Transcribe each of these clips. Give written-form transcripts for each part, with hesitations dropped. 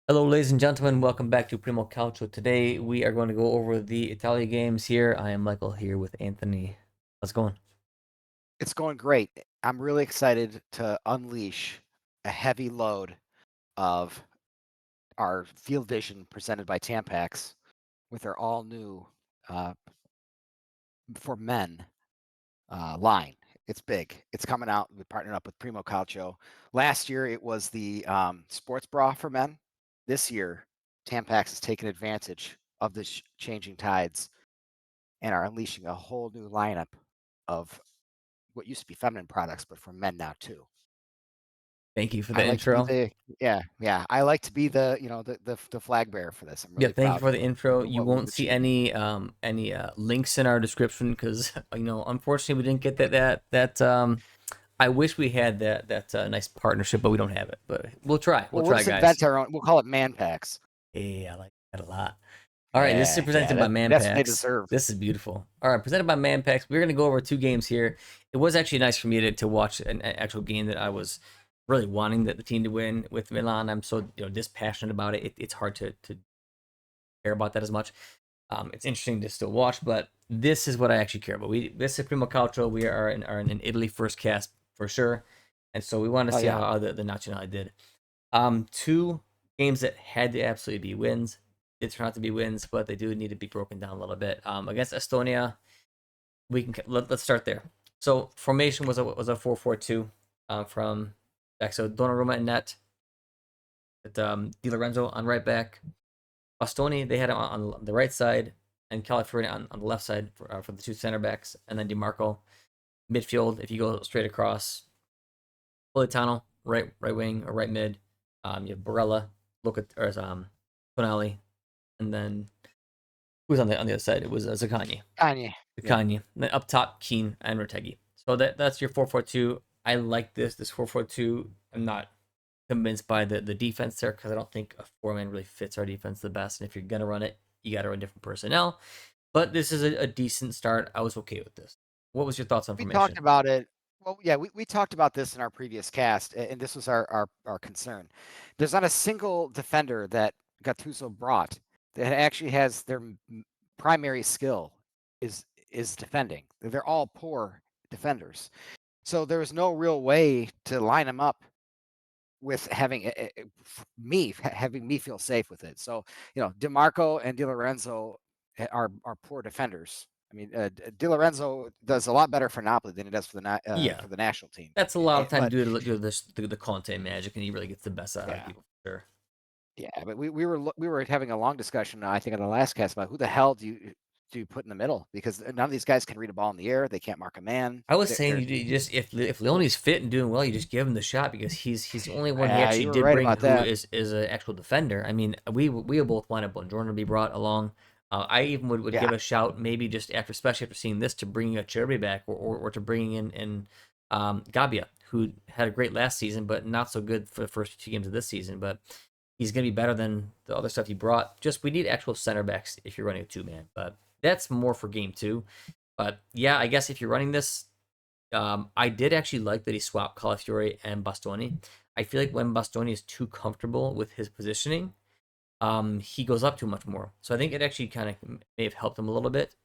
Hello, ladies and gentlemen. Welcome back to Primo Calcio. Today we are going to go over the Italia games here. I am Michael here with Anthony. How's it going? It's going great. I'm really excited to unleash a heavy load of our field vision presented by Tampax with their all new uh, for men line. It's big. It's coming out. We partnered up with Primo Calcio. Last year it was the sports bra for men. This year, Tampax has taken advantage of the changing tides and are unleashing a whole new lineup of what used to be feminine products, but for men now too. Thank you for I the like to be intro. the yeah. I like to be the flag bearer for this. I'm Yeah, really thank you proud for the intro. for You what we've won't see achieved. any links in our description because unfortunately we didn't get that. I wish we had that nice partnership, but we don't have it. But we'll try. We'll Well, we'll try, just guys. invent our own. We'll call it man packs. Yeah, I like that a lot. All right, this is Yeah, yeah. presented by That's what they Manpax. deserve. This is beautiful. All right, presented by Manpax. We're going to go over two games here. It was actually nice for me to watch an actual game that I was really wanting the team to win with Milan. I'm so dispassionate about it. It's hard to care about that as much. It's interesting to still watch, but this is what I actually care about. This is Primo Calcio. We are in Italy first cast for sure, and so we want to Oh see yeah. how the Nazionale did. Two games that had to absolutely be wins. Did turn out to be wins, but they do need to be broken down a little bit. Against Estonia, let's start there. So formation was a 4-4-2 from back. So Donnarumma and net. Di Lorenzo on right back. Bastoni they had him on the right side, and Calafiori on the left side for the two center backs, and then DiMarco midfield. If you go straight across, Politano right wing or right mid. You have Barella, Tonali, and then who was on the other side? It was Zaccagni. Kanye. Yep. Zaccagni. And then up top, Keane and Rotegi. So that's your 4-4-2. I like this 4-4-2. I'm not convinced by the defense there because I don't think a four-man really fits our defense the best. And if you're gonna run it, you got to run different personnel. But this is a decent start. I was okay with this. What was your thoughts on We talked formation? about it. Well, yeah, we talked about this in our previous cast, and this was our concern. There's not a single defender that Gatuso brought that actually has their primary skill is defending. They're all poor defenders. So there was no real way to line them up with having me feel safe with it. So Demarco and Di Lorenzo are poor defenders. I mean, Di Lorenzo does a lot better for Napoli than he does Yeah, for the national team. that's a lot of time But due to the Conte magic, and he really gets the best out of yeah, people for sure. yeah. But we were having a long discussion, I think, on the last cast about who the hell do you put in the middle, because none of these guys can read a ball in the air. They can't mark a man. I was saying They're you just if Leone's fit and doing well, you just give him the shot because he's the only one he yeah, actually you were did right bring about who that. is an actual defender. I mean, we both wanted Bongiorno to be brought along. I even would Yeah, give a shout maybe just after, especially after seeing this, to bringing a Cherry back or to bringing in Gabia, who had a great last season but not so good for the first two games of this season. But he's gonna be better than the other stuff he brought. Just we need actual center backs if you're running a two man, but that's more for game two. But yeah, I guess if you're running this, I did actually like that he swapped Calafiori and Bastoni. I feel like when Bastoni is too comfortable with his positioning, he goes up too much more. So I think it actually kind of may have helped him a little bit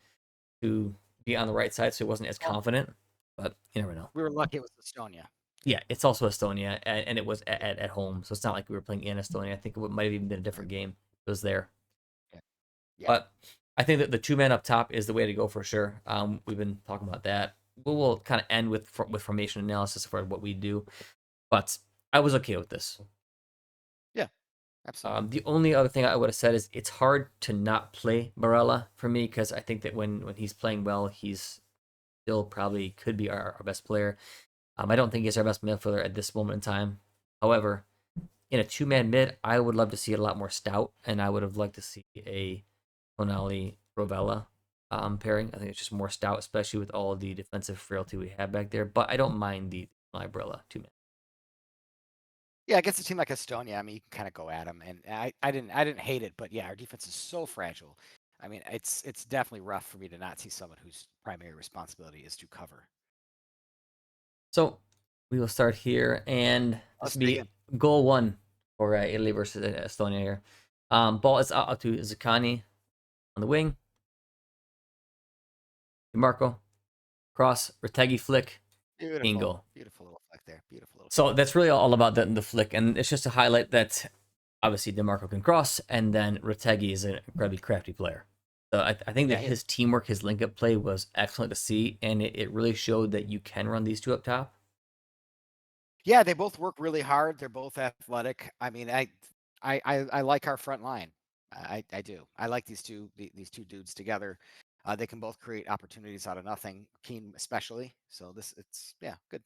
to be on the right side, so he wasn't as well, confident. But you never know. we were lucky it was Estonia. Yeah, it's also Estonia, and it was at home, so it's not like we were playing in Estonia. I think it might have even been a different game. It was there, Yeah, yeah. but I think that the two man up top is the way to go for sure. We've been talking about that. We'll kind of end with formation analysis for what we do. But I was okay with this. Yeah, absolutely. The only other thing I would have said is it's hard to not play Barella for me because I think that when he's playing well, he's still probably could be our best player. I don't think he's our best midfielder at this moment in time. However, in a two-man mid, I would love to see it a lot more stout, and I would have liked to see a Tonali Rovella pairing. I think it's just more stout, especially with all of the defensive frailty we have back there. But I don't mind the Barella two-man. Yeah, against a team like Estonia, I mean, you can kind of go at them, and I didn't hate it, but yeah, our defense is so fragile. I mean, it's definitely rough for me to not see someone whose primary responsibility is to cover. So we will start here, and this Let's will dig be in. goal one. for Italy versus Estonia here. Ball is out to Zaccani on the wing. DeMarco, cross, Retegui flick, in Beautiful, goal. beautiful little flick there. Beautiful little So flick. that's really all about the flick, and it's just to highlight that obviously DeMarco can cross, and then Retegui is an incredibly crafty player. So I think that Yeah, his teamwork, his link up play was excellent to see, and it really showed that you can run these two up top. yeah, they both work really hard. They're both athletic. I mean, I like our front line. I do. I like these two dudes together. They can both create opportunities out of nothing. Keen especially. So it's yeah, good.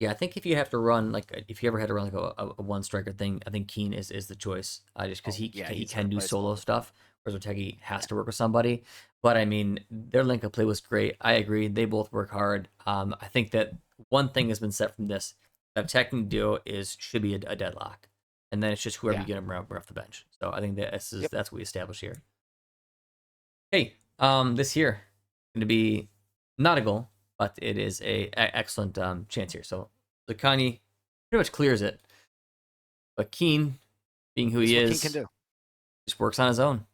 Yeah, I think if you have to run if you ever had to run like a one striker thing, I think Keane is the choice. Just because Oh yeah, he he's can do solo irreplaceable. stuff, whereas Otegi has Yeah, to work with somebody. But I mean, their link up play was great. I agree. They both work hard. I think that one thing has been set from this: that attacking duo should be a deadlock, and then it's just whoever you yeah, get them off the bench. So I think that yep. that's what we established here. Hey, this here going to be not a goal, but it is excellent chance here. So Zakani pretty much clears it, but Keane, being who This is he what King can is, do. just works on his own.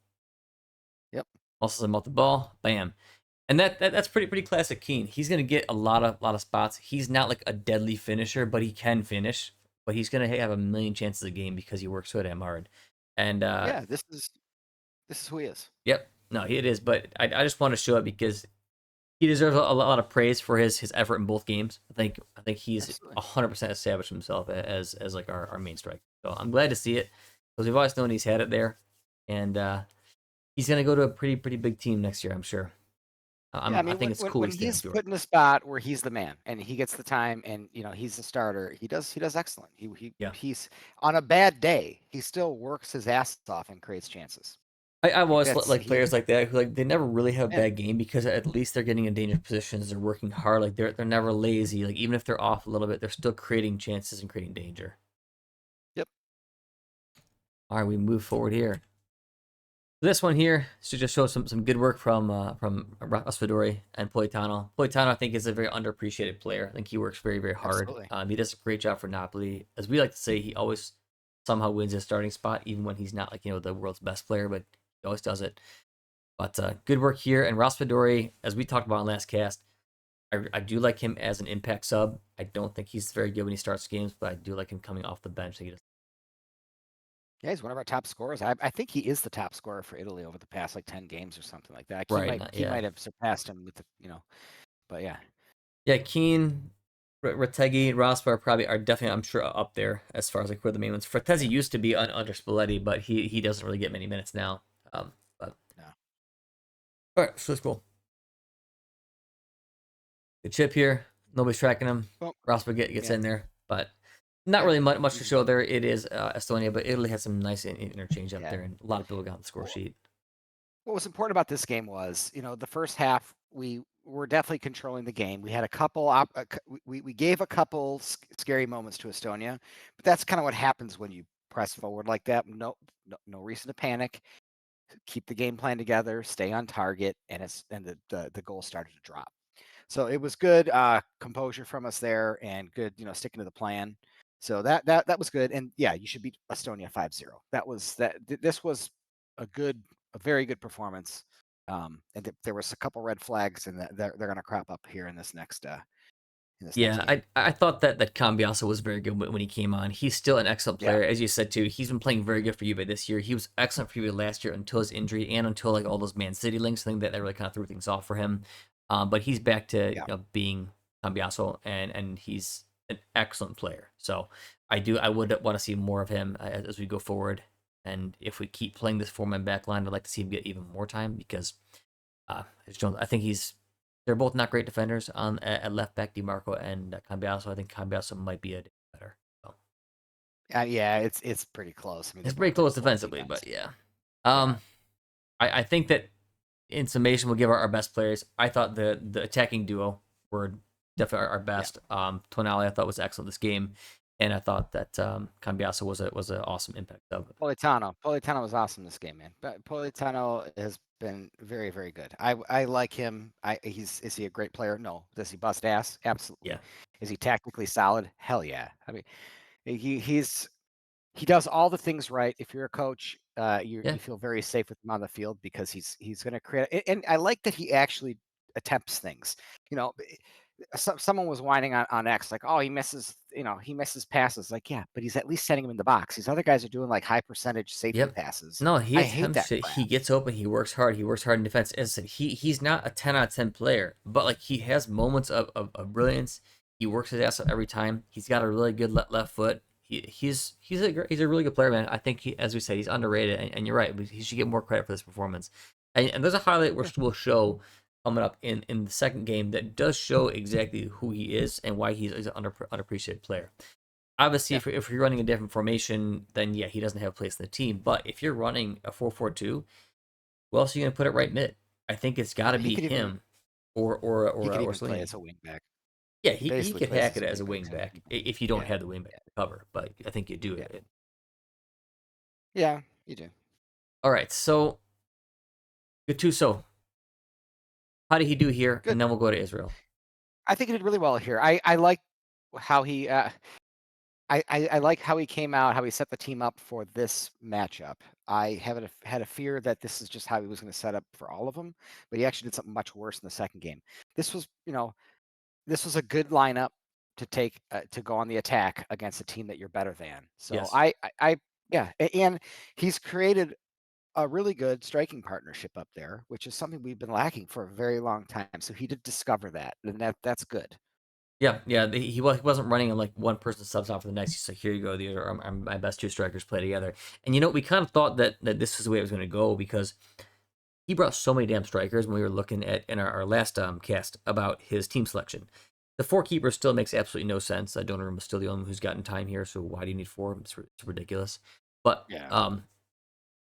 Yep. Muscles him out the ball, bam, and that's pretty classic Keane. He's gonna get a lot of spots. He's not like a deadly finisher, but he can finish. But he's gonna have a million chances a game because he works so damn hard. And Yeah, this is who he is. yep, no, it is. But I just want to show it because he deserves a lot of praise for his effort in both games. I think he's Absolutely. 100% established himself as like our main strike. So I'm glad to see it because we've always known he's had it there, and he's gonna go to a pretty big team next year. I'm sure. Yeah, I I mean think it's cool when he's staying he's with Jordan. put in a spot where he's the man and he gets the time and he's the starter, he does excellent. Yeah, He's on a bad day, he still works his ass off and creates chances. I've Like always that's like players like that who like they never really have a yeah, bad game because at least they're getting in dangerous positions. They're working hard. Like they're never lazy. Like even if they're off a little bit, they're still creating chances and creating danger. yep. All right, we move forward here. This one here should just show some good work from Raspadori and Politano. Politano, I think, is a very underappreciated player. I think he works very hard. Absolutely. He does a great job for Napoli, as we like to say. He always somehow wins his starting spot, even when he's not like the world's best player, but he always does it. But good work here. And Raspadori, as we talked about in last cast, I do like him as an impact sub. I don't think he's very good when he starts games, but I do like him coming off the bench. Yeah, he's one of our top scorers. I think he is the top scorer for Italy over the past like 10 games or something like that. Right. He Yeah. might have surpassed him with but yeah. Yeah, Keane, Retegui, Rospa are definitely, I'm sure, up there as far as like who are the main ones. Fratesi used to be under Spalletti, but he doesn't really get many minutes now. But No. all right, so that's cool. Good chip here. Nobody's tracking him. Well, Rospa gets yeah. in there, but not Yep. really much to Easy show win. there. It is Estonia, but Italy has some nice interchange up Yeah. there, and a lot of people got on the score sheet. What was important about this game was, the first half we were definitely controlling the game. We had a couple we gave a couple scary moments to Estonia, but that's kind of what happens when you press forward like that. No reason to panic. Keep the game plan together, stay on target, and the goal started to drop. So it was good composure from us there and good, sticking to the plan. So that was good. And yeah, you should beat Estonia 5-0. This was a good, a very good performance. And there was a couple red flags and they're going to crop up here in this next Yeah, game. I thought that Cambiaso was very good when he came on. He's still an excellent Yeah. player, as you said too. He's been playing very good for Juve this year. He was excellent for Juve last year until his injury and until like all those Man City links. I think that really kind of threw things off for him. But he's back to Yeah. being Cambiaso, and he's an excellent player. So I would want to see more of him as we go forward. And if we keep playing this four-man back line, I'd like to see him get even more time because I think they're both not great defenders on at left back, DiMarco and Cambiaso. I think Cambiaso might be a better. So Yeah, it's pretty close. I mean, they're it's both pretty pretty close solid defensively, defense. but yeah. Yeah. Um, I think that in summation, we'll give our best players. I thought the attacking duo were definitely our Yeah. best. Tonali I thought was excellent this game, and I thought that Cambiaso was an awesome impact of it. Politano was awesome this game, man. But Politano has been very, very good. I like him. Is he a great player? No. Does he bust ass? Absolutely. Yeah, Is he tactically solid? Hell yeah. I mean, he's he does all the things right. If you're a coach, Yeah. you feel very safe with him on the field because he's going to create. And I like that he actually attempts things. You know, someone was whining on X like, oh, he misses. He misses passes. Like, yeah, but he's at least setting him in the box. These other guys are doing like high percentage safety Yep. passes. No, he I hate attempts that it. crap. He gets open. He works hard. He works hard in defense. As I said, he's not a 10 out of 10 player, but like he has moments of brilliance. He works his ass off every time. He's got a really good left foot. He's a really good player, man. I think as we said, he's underrated, and you're right. He should get more credit for this performance. And there's a highlight Yeah, we'll show coming up in the second game that does show exactly who he is and why he's an underappreciated player. Obviously, yeah. if you're running a different formation, then yeah, he doesn't have a place in the team. But if you're running a 4-4-2, who else are you going to put it right mid? I think it's got to He be could even him or play as Salini. a wing back. Yeah, He he basically could plays hack as it a as wing a back. wing So back if you don't yeah, have the wing back to cover. But I think you do yeah, it. yeah. You do All right, so Gatuso, how did he do here? good. And then we'll go to Israel. I think he did really well here. I like how he. I like how he came out, how he set the team up for this matchup. I had a fear that this is just how he was going to set up for all of them, but he actually did something much worse in the second game. This was, this was a good lineup to take to go on the attack against a team that you're better than. So Yes. yeah, and he's created a really good striking partnership up there, which is something we've been lacking for a very long time. So he did discover that, and that's good. Yeah, yeah. He wasn't running like one person subs off for the next. He's like, here you go. These are my best two strikers play together. And we kind of thought that this is the way it was going to go because he brought so many damn strikers when we were looking at in our last cast about his team selection. The four keeper still makes absolutely no sense. Donnarumma is still the only one who's gotten time here, so why do you need four? It's ridiculous. But Yeah,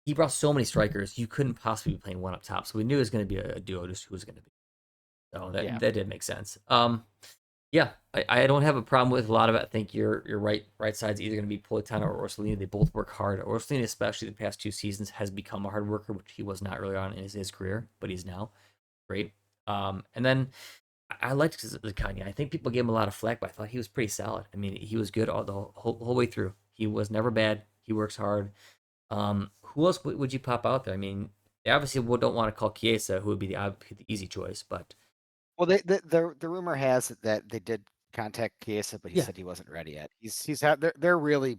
he brought so many strikers, you couldn't possibly be playing one up top. So we knew it was going to be a duo, just who was going to be. So yeah, that did make sense. Yeah, I don't have a problem with a lot of it. I think your right side's either going to be Politano or Orsolini. They both work hard. Orsolini, especially the past 2 seasons, has become a hard worker, which he was not early on in his career, but he's now great. And then I liked Kanye. I think people gave him a lot of flack, but I thought he was pretty solid. I mean, he was good all the whole way through. He was never bad. He works hard. Who else would you pop out there? I mean, they obviously don't want to call Chiesa, who would be the easy choice, but well, the rumor has it that they did contact Chiesa, but he yeah, said he wasn't ready yet. He's had they're really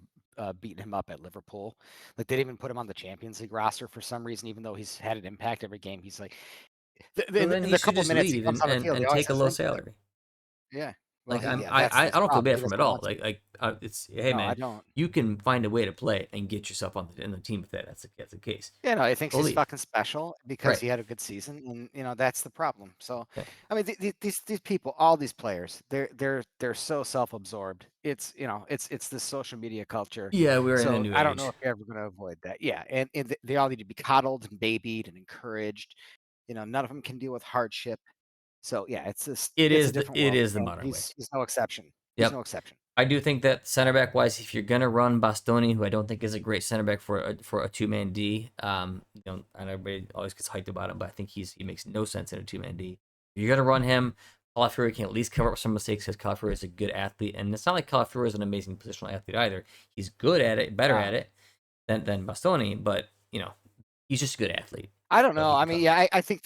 beating him up at Liverpool. Like they didn't even put him on the Champions League roster for some reason, even though he's had an impact every game. He's like, so then in he the should couple of just minutes he leave comes on the field, he and always take a says low thank you. Like, salary. yeah, well, Like he yeah, that's I the don't feel problem. bad He for him doesn't at all. want to. It's hey No, I man, don't. you can find a way to play and get yourself on in the team if that's the case. Yeah, no, he thinks Go he's leave. fucking special because Right. he had a good season, and that's the problem. So, Yeah. I mean, these people, all these players, they're so self-absorbed. It's this social media culture. Yeah, we're in a So new I don't know age. if you're ever going to avoid that. Yeah, and they all need to be coddled and babied and encouraged. None of them can deal with hardship. So yeah, it's a different It world, is the and modern way. he's no exception. He's Yep. no exception. I do think that center back wise, if you're gonna run Bastoni, who I don't think is a great center back for a 2-man D, I know everybody always gets hyped about him, but I think he makes no sense in a 2-man D. If you're gonna run him, Calafiori can at least cover up some mistakes because Calafiori is a good athlete, and it's not like Calafiori is an amazing positional athlete either. He's good at it, better Uh, at it than Bastoni, but he's just a good athlete, I don't so know. he I can mean, cover. yeah, I think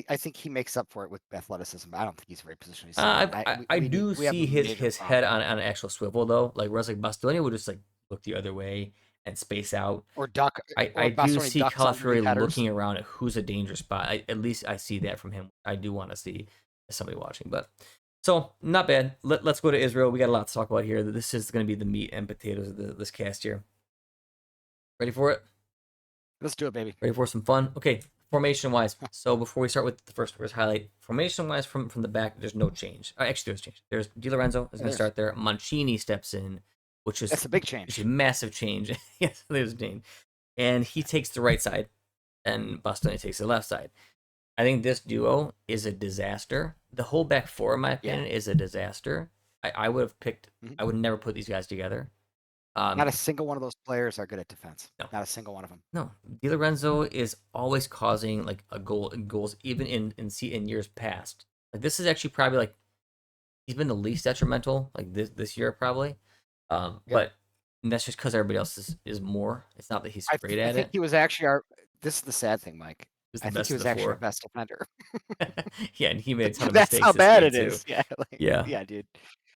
I think he makes up for it with athleticism. I don't think he's very positionally sound, Uh, and I do we have a see his major his head problem. on an actual swivel though. Like whereas like Bastoni would just like look the other way and space out. Or duck, I or do Bastoni see ducks underneath Calafiori headers. looking around at who's a dangerous spot. At least I see that from him. I do want to see as somebody watching, but so not bad. Let's go to Israel. We got a lot to talk about here. This is going to be the meat and potatoes of this cast here. Ready for it? Let's do it, baby. Ready for some fun? Okay, formation wise. So before we start with the first highlight, formation wise from the back, there's no change. Actually, there's change. There's Di Lorenzo is going to There's start there. Mancini steps in, which is That's a big a change. massive change. Yes, there's a change, and he Yeah, takes the right side, and Bastoni takes the left side. I think this duo is a disaster. The whole back four, in my yeah. opinion, is a disaster. I would have picked. Mhm. I would never put these guys together. Not Um, a single one of those players are good at defense. no, Not a single one of them. no. Di Lorenzo is always causing like goals, even in years past. Like this is actually probably like he's been the least detrimental like this year probably. Yep. But And that's just because everybody else is more. It's not that he's great I at think it. he was actually our. This is the sad thing, Mike. He's the I think he best of was the actually our four. best defender. Yeah, and he made a ton of That's mistakes how this bad game it too. is. Yeah, like, Yeah. yeah, dude.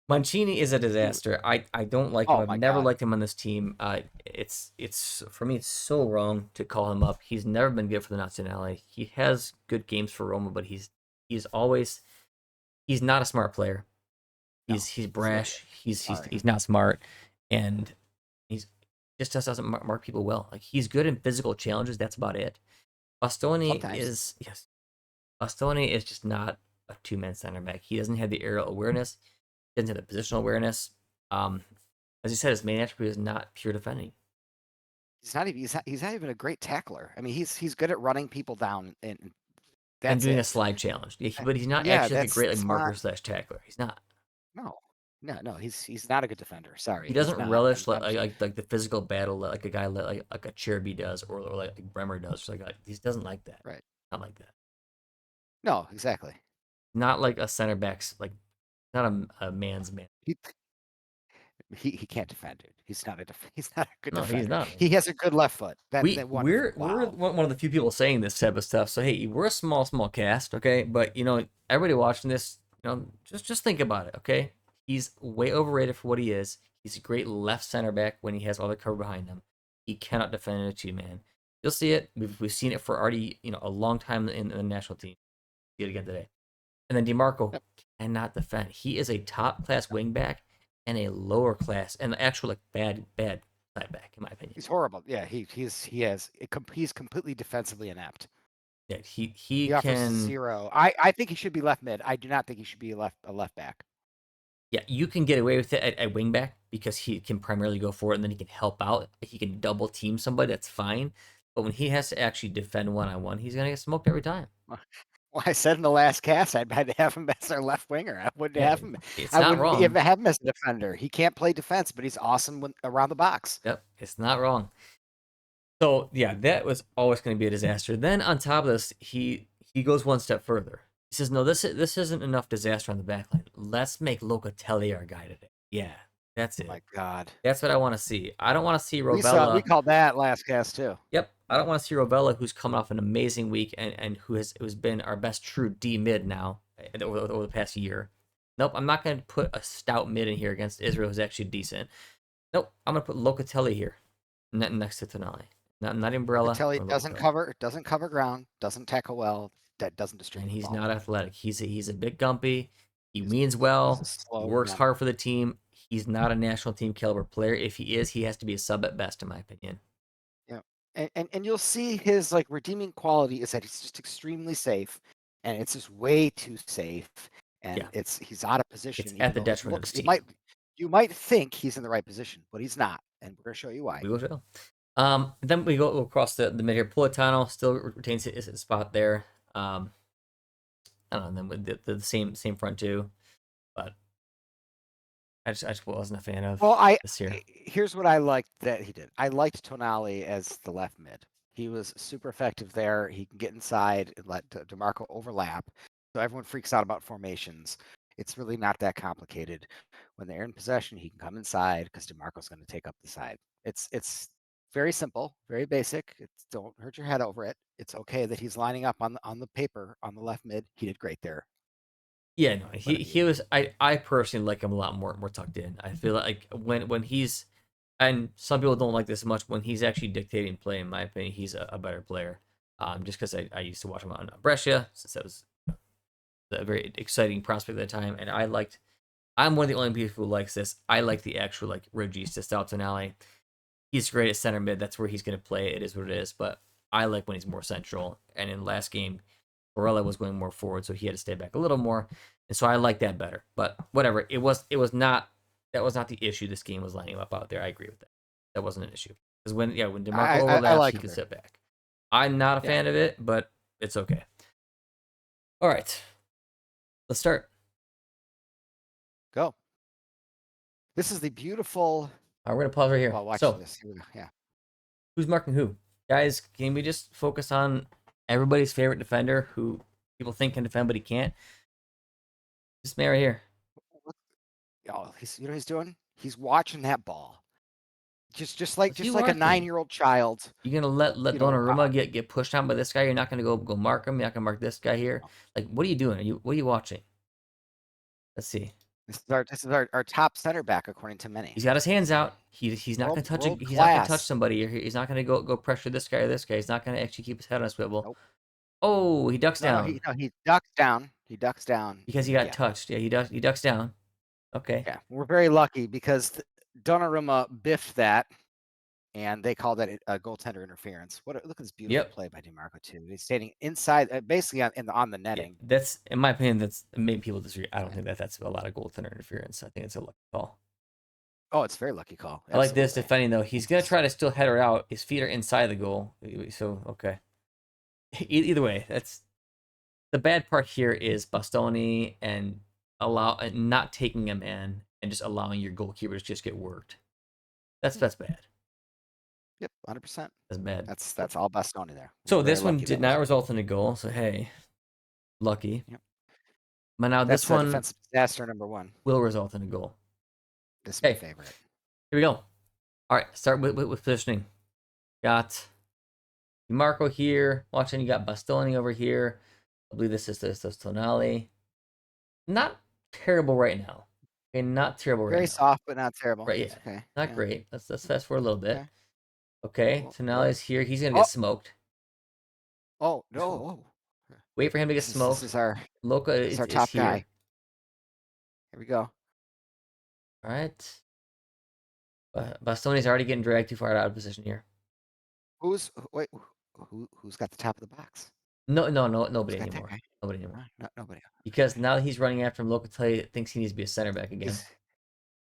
Mancini is a He, disaster. I don't like him. oh I've my never god. liked him on this team. It's for me. It's so wrong to call him up. He's never been good for the Nazionale. He has good games for Roma, but he's always he's not a smart player. No, He's he's an idiot. brash. Sorry. He's not smart, and he's just doesn't mark people well. Like he's good in physical challenges. That's about it. Bastoni Sometimes. is yes. Bastoni is just not a two-man center back. He doesn't have the aerial awareness. He doesn't have the positional awareness. Um, as you said, his main attribute is not pure defending He's not even a great tackler. I mean, he's good at running people down, and and that's doing a it. slide challenge. Yeah, but he's not Yeah, actually like a great like that's marker not. slash tackler. He's not. No, no. He's not a good defender. He Sorry, he's doesn't not. relish I'm like the physical battle like a guy like a Cherby does or like Bremer does. Like he doesn't like that. right. Not like that. No, exactly. Not like a center back's like not a man's man. He he can't defend it. He's not a good No, he's defender. not. He has a good left foot. That wonderful. We're Wow. one of the few people saying this type of stuff. So hey, we're a small cast, okay? But everybody watching this, just think about it, okay? He's way overrated for what he is. He's a great left center back when he has all the cover behind him. He cannot defend in a two man. You'll see it. We've seen it for already a long time in the national team. See it again today. And then DeMarco Yep. cannot defend. He is a top class wing back and a lower class and actual like bad side back in my opinion. He's horrible. Yeah, he's completely defensively inept. Yeah, he He offers can. zero. I think he should be left mid. I do not think he should be a left back. Yeah, you can get away with it at wingback because he can primarily go for it and then he can help out. He can double team somebody. That's fine. But when he has to actually defend one on one, he's gonna get smoked every time. Well, I said in the last cast I'd have him as our left winger. I wouldn't Yeah, have him. it's I not wouldn't even wrong. have him as a defender. He can't play defense, but he's awesome around the box. Yep, it's not wrong. So yeah, that was always going to be a disaster. Then on top of this, he goes one step further. He says, "No, this isn't enough disaster on the back line. Let's make Locatelli our guy today." Yeah, that's Oh my it. God. That's what I want to see. I don't want to see We Rovella. called that last cast too. Yep, I don't want to see Rovella, who's coming off an amazing week and who's been our best true D mid now over the past year. Nope, I'm not going to put a stout mid in here against Israel, who's actually decent. Nope, I'm going to put Locatelli here, next to Tonali. Not Umbrella Locatelli or Locatelli. doesn't cover ground, doesn't tackle well, that doesn't And distribute the he's ball. not athletic. He's a bit gumpy. He He's, means he's a well. He slow works man. hard for the team. He's not a national team caliber player. If he is, he has to be a sub at best, in my opinion. Yeah. And you'll see his like redeeming quality is that he's just extremely safe, and it's just way too safe, and Yeah, he's out of it's position, at even the though he detriment of looks. his team. You might think he's in the right position, but he's not, and we're gonna show you why. We will show. Then we go across the mid here. Politano still retains his spot there. I don't know. And then with the same front two, but I just wasn't a fan of Well, this year. here's what I liked that he did. I liked Tonali as the left mid. He was super effective there. He can get inside and let DeMarco overlap. So everyone freaks out about formations. It's really not that complicated. When they're in possession, he can come inside because DeMarco's going to take up the side. It's very simple, very basic. Don't hurt your head over it. It's okay that he's lining up on the paper on the left mid. He did great there. Yeah, no, But I he mean, was. I personally like him a lot more tucked in. I feel like when he's and some people don't like this much when he's actually dictating play. In my opinion, he's a better player. Just because I used to watch him on Brescia since that was a very exciting prospect at the time, and I liked. I'm one of the only people who likes this. I like the actual like Regista Staltonale. He's great at center mid. That's where he's going to play. It is what it is. But I like when he's more central. And in last game, Barella was going more forward, so he had to stay back a little more. And so I like that better. But whatever. It was not that was not the issue this game was lining him up out there. I agree with that. That wasn't an issue. Because when DeMarco I overlaps, like he him can there. sit back. I'm not a Yeah, fan of it, but it's okay. All right. Let's start. go. This is the beautiful. All right, we're gonna pause right here. Well, watch So this. Here we go. Yeah. who's marking who? Guys, can we just focus on everybody's favorite defender who people think can defend but he can't? This man right here. Oh, you know what he's doing? He's watching that ball. just What's he like a watching? 9-year-old child, You're gonna let you know. Donnarumma get pushed on by this guy. You're not gonna go mark him. You're not gonna mark this guy here. No, Like, what are you doing? What are you watching? Let's see. this is our top center back according to many. He's got his hands out. He's not gonna touch World he's not gonna touch class. somebody. He's not gonna go pressure this guy or this guy. He's not gonna actually keep his head on a swivel. Nope. Oh, he ducks No, down he ducks down. He ducks down. because he got Yeah. touched. Yeah, he ducks down. Okay. Yeah. We're very lucky because Donnarumma biffed that, and they called that a goaltender interference. Look at this beautiful Yep. play by DeMarco too. He's standing inside, basically on the Yeah, netting. that's in my opinion. That's maybe people disagree. I don't Yeah. think that's a lot of goaltender interference. I think it's a lucky call. Oh, it's a very lucky call. I like this Absolutely. defending though. He's gonna try to still header out. His feet are inside the goal. So okay. Either way, that's the bad part here is Bastoni and not taking a man and just allowing your goalkeeper to just get worked. That's bad. Yep, 100%. That's bad. That's all Bastoni there. So We're very this one lucky did that was. not result in a goal. So hey, lucky. Yep. But now That's this one defensive disaster number one. will result in a goal. This is my Okay, favorite. here we go. All right, start with positioning. Got Marco here. Watching, you got Bastoni over here. I believe this is Tonali. Not terrible right now. Okay, not terrible right Very now. soft, but not terrible. Right, It's yeah. okay. Not Yeah. great. Let's fast forward a little bit. Okay. Okay, Oh, Tonali's here. He's gonna oh, get smoked. oh no. Oh. Wait for him to get This smoked. is our Loca this is our is top guy. here. Here we go. All right. Bastoni's already getting dragged too far out of position here. Who's got the top of the box? No, Who's nobody got that anymore. guy? Nobody anymore. Nobody. Because now that he's running after him, Locatelli thinks he needs to be a center back again. He's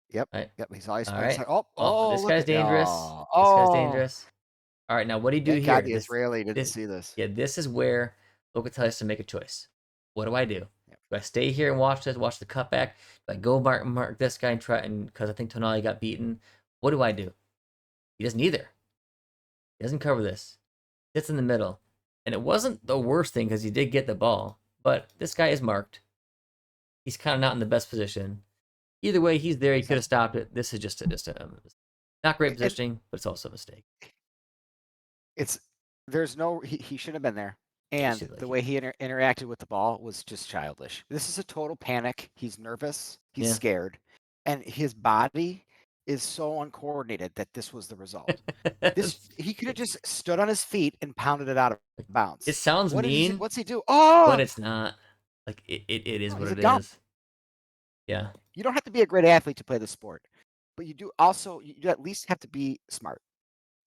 Yep. Right. Yep. He's always All right. Oh, oh this look guy's at dangerous. This guy's oh. dangerous. All right, now what do you do Thank God here? the Israeli didn't This, see this. yeah, this is where Locatelli has to make a choice. What do I do? Yep. Do I stay here and watch this, watch the cutback? Do I go mark this guy and try and because I think Tonali got beaten? What do I do? He doesn't either. He doesn't cover this. Sits in the middle, and it wasn't the worst thing because he did get the ball, but this guy is marked. He's kind of not in the best position. Either way, he's there. He could have stopped it. This is just a not great positioning, but it's also a mistake. It's there's no he shouldn't have been there. And should, like, the way he interacted with the ball was just childish. This is a total panic. He's nervous. He's Yeah. scared. And his body is so uncoordinated that this was the result. He could have just stood on his feet and pounded it out of bounds. It sounds mean. What's he do? Oh, but it's not. Like it is no, what he's a it dump. is. Yeah. You don't have to be a great athlete to play the sport, but you at least have to be smart.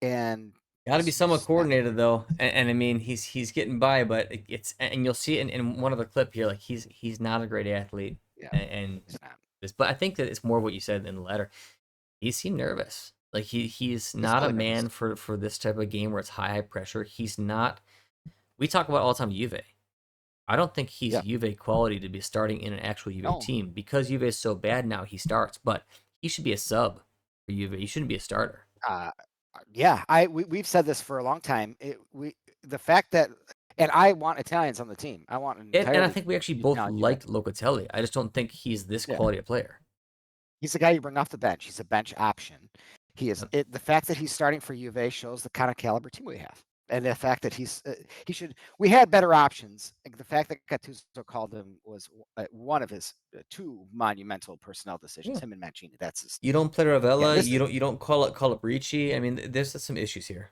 And Got to be somewhat coordinated though, and I mean he's getting by, but it's and you'll see it in one of the clip here. Like he's not a great athlete, Yeah, and but I think that it's more what you said in the letter. He seemed nervous. Like he's not a man for this type of game where it's high pressure. He's not. We talk about all the time Juve. I don't think he's Juve quality to be starting in an actual Juve team because Juve is so bad now. He starts, but he should be a sub for Juve. He shouldn't be a starter. Yeah, we've said this for a long time. The fact that, and I want Italians on the team. I want an and I think we actually both like Locatelli. I just don't think he's this quality of player. He's the guy you bring off the bench. He's a bench option. He is. The fact that he's starting for Juve shows the kind of caliber team we have, and the fact that he should. We had better options. The fact that Gatuso called him was one of his two monumental personnel decisions. Him and Mancini. That's his. You don't play Ravella. You don't call up Ricci. I mean, there's some issues here.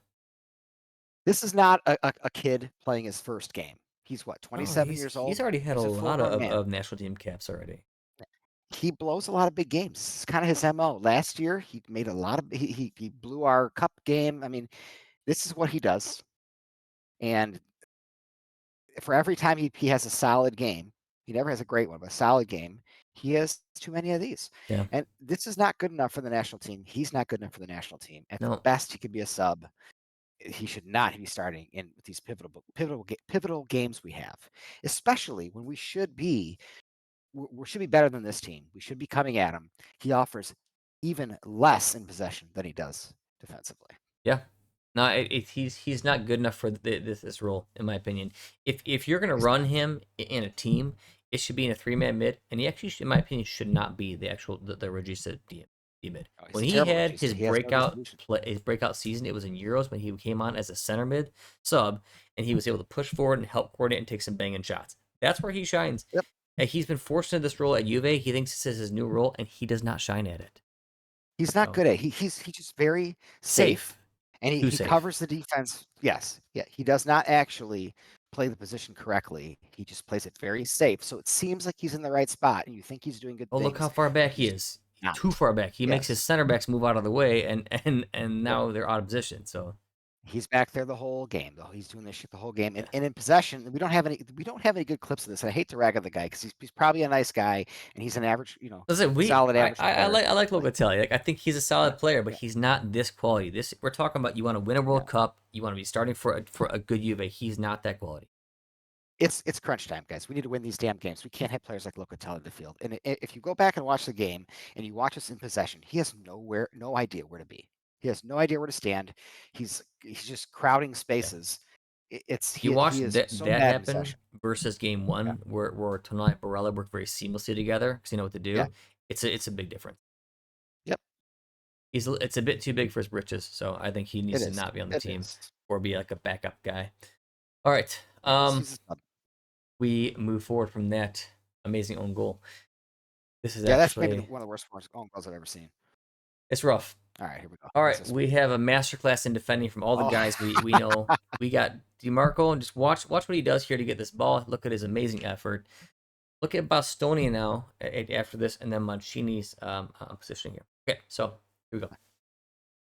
This is not a kid playing his first game. He's what, 27 years old? He's already had a lot of national team caps already. He blows a lot of big games. It's kind of his MO. Last year, he made a lot of he blew our cup game. I mean, this is what he does. And for every time he has a solid game, he never has a great one, but a solid game, he has too many of these. Yeah. And this is not good enough for the national team. He's not good enough for the national team. At the best, he could be a sub. He should not be starting in these pivotal games we have, especially when we should be better than this team. We should be coming at him. He offers even less in possession than he does defensively. Yeah, no, he's not good enough for this role, in my opinion. If you're gonna run him in a team, it should be in a 3-man mid, and he actually, in my opinion, should not be the Regista DM. D-mid. Oh, he's When a he terrible had regista. He has no distribution. his breakout season, it was in Euros when he came on as a center mid sub, and he was able to push forward and help coordinate and take some banging shots. That's where he shines. Yep. And he's been forced into this role at Juve. He thinks this is his new role, and he does not shine at it. He's not So good at it. He's just very safe, safe, and too he safe. covers the defense. Yes, yeah, he does not actually play the position correctly. He just plays it very safe. So it seems like he's in the right spot, and you think he's doing good Oh, look how things, far but back he he's is. not. Too far back. He makes his Yes. center backs move out of the way, and Yep. now they're out of position. So He's back there the whole game, though. He's doing this shit the whole game. And, yeah. and in possession, we don't have any good clips of this. I hate to rag on the guy because he's probably a nice guy and he's an average, Listen, solid average player. I like But Locatelli. Like I think he's a yeah, solid player, but yeah, he's not this quality. This we're talking about. You want to win a World yeah. Cup. You want to be starting for a good Juve. He's not that quality. It's crunch time, guys. We need to win these damn games. We can't have players like Locatelli in the field. And if you go back and watch the game and you watch us in possession, he has no idea where to be. He has no idea where to stand. He's just crowding Yeah. spaces. It's You he watched is so that bad in happen possession. versus game Yeah, one, where Tonali and Barella work very seamlessly together because they know what to yeah, do. It's a big difference. yep. It's a bit too big for his britches, so I think he It needs to is. not be on the It team is. or be like a backup guy. All right. Yeah, he's a stud. We move forward from that amazing own goal. This is Yeah, that's maybe actually one of the worst own goals I've ever seen. it's rough. All right, here we go. All What's right, this one? we have a masterclass in defending from all the Oh, guys we know. We got DiMarco, and just watch what he does here to get this ball. Look at his amazing effort. Look at Bastoni now after this, and then Mancini's positioning here. Okay, so here we go.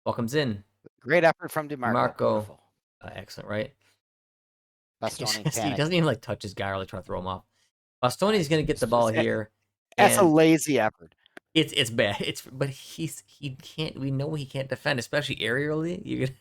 Ball comes in. great effort from DiMarco. DiMarco, Beautiful. excellent, right? Bastoni He doesn't panicked. even like touch his guy or like try to throw him off. Bastoni's gonna get the ball Just here, that's a and lazy effort. it's bad. But he can't. We know he can't defend, especially aerially.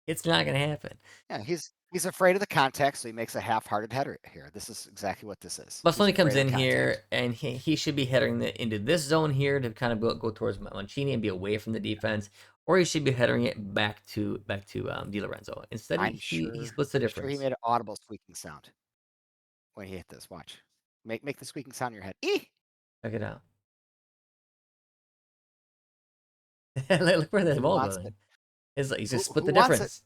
It's not gonna happen. Yeah, he's afraid of the contact, so he makes a half-hearted header here. This is exactly what this is. He's Bastoni afraid comes of the in contact. here, and he should be heading into this zone here to kind of go towards Mancini and be away from the defense, or he should be heading it back to Di Lorenzo. Instead, he splits the I'm sure he difference. made an audible squeaking sound when he hit this. Watch. Make the squeaking sound in your head. Eeh! Check it out. Look where that Who ball wants going. it? He's gonna split Who the wants it? difference.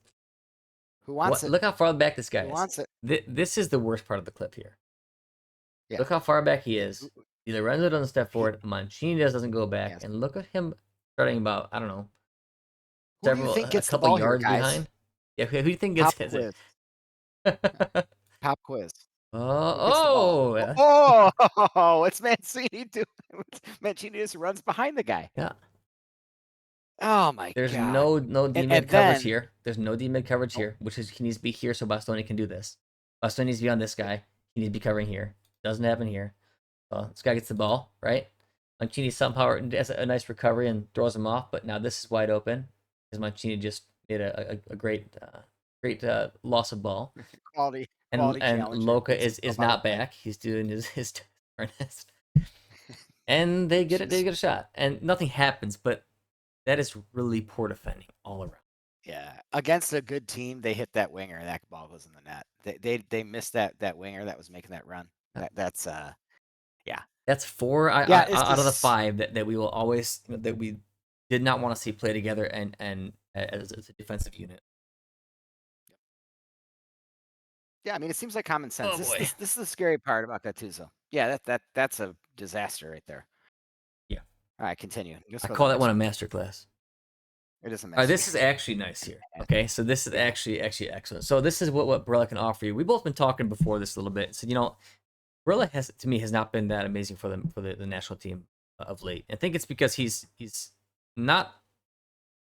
Who wants What? it? Look how far back this guy Who is. wants it? This is the worst part of the clip here. Yeah. Look how far back he Who is. Di Lorenzo doesn't step he forward. Mancini doesn't go back, yes. and look at him starting about I don't know Who do you think a gets the couple ball here, yards guys? behind. Yeah, who do you think Pop gets it? quiz. Yeah. Pop quiz. Who gets the ball? Oh, Oh, it's Mancini doing Mancini just runs behind the guy. yeah. Oh my There's god. no D And mid coverage then here. There's no D mid coverage nope. here, which is he needs to be here so Bastoni can do this. Bastoni needs to be on this guy. He needs to be covering here. Doesn't happen here. Well, this guy gets the ball right. Mancini somehow does a nice recovery and throws him off, but now this is wide open because Mancini just made a great loss of ball. Quality And challenge here. Loca Beats is himself out of not the way. back. He's doing his earnest, and they get it. They Just get a shot, and nothing happens. But that is really poor defending all around. yeah. Against a good team, they hit that winger and that ball goes in the net. They missed that winger that was making that run. That's yeah. That's four Yeah, this out of the is five that we will always that we did not want to see play together and as a defensive unit. yeah, I mean it seems like common sense. Oh This boy, this this is the scary part about Gatuso. Yeah, that's a disaster right there. yeah, All right, continue. Let's I go to the call that next one a one. masterclass. It is a All right, this is masterpiece. actually nice here. Okay, so this is Yeah. actually excellent. So this is what Barella can offer you. We've both been talking before this a little bit. So Barella has to me has not been that amazing for the national team of late. I think it's because he's not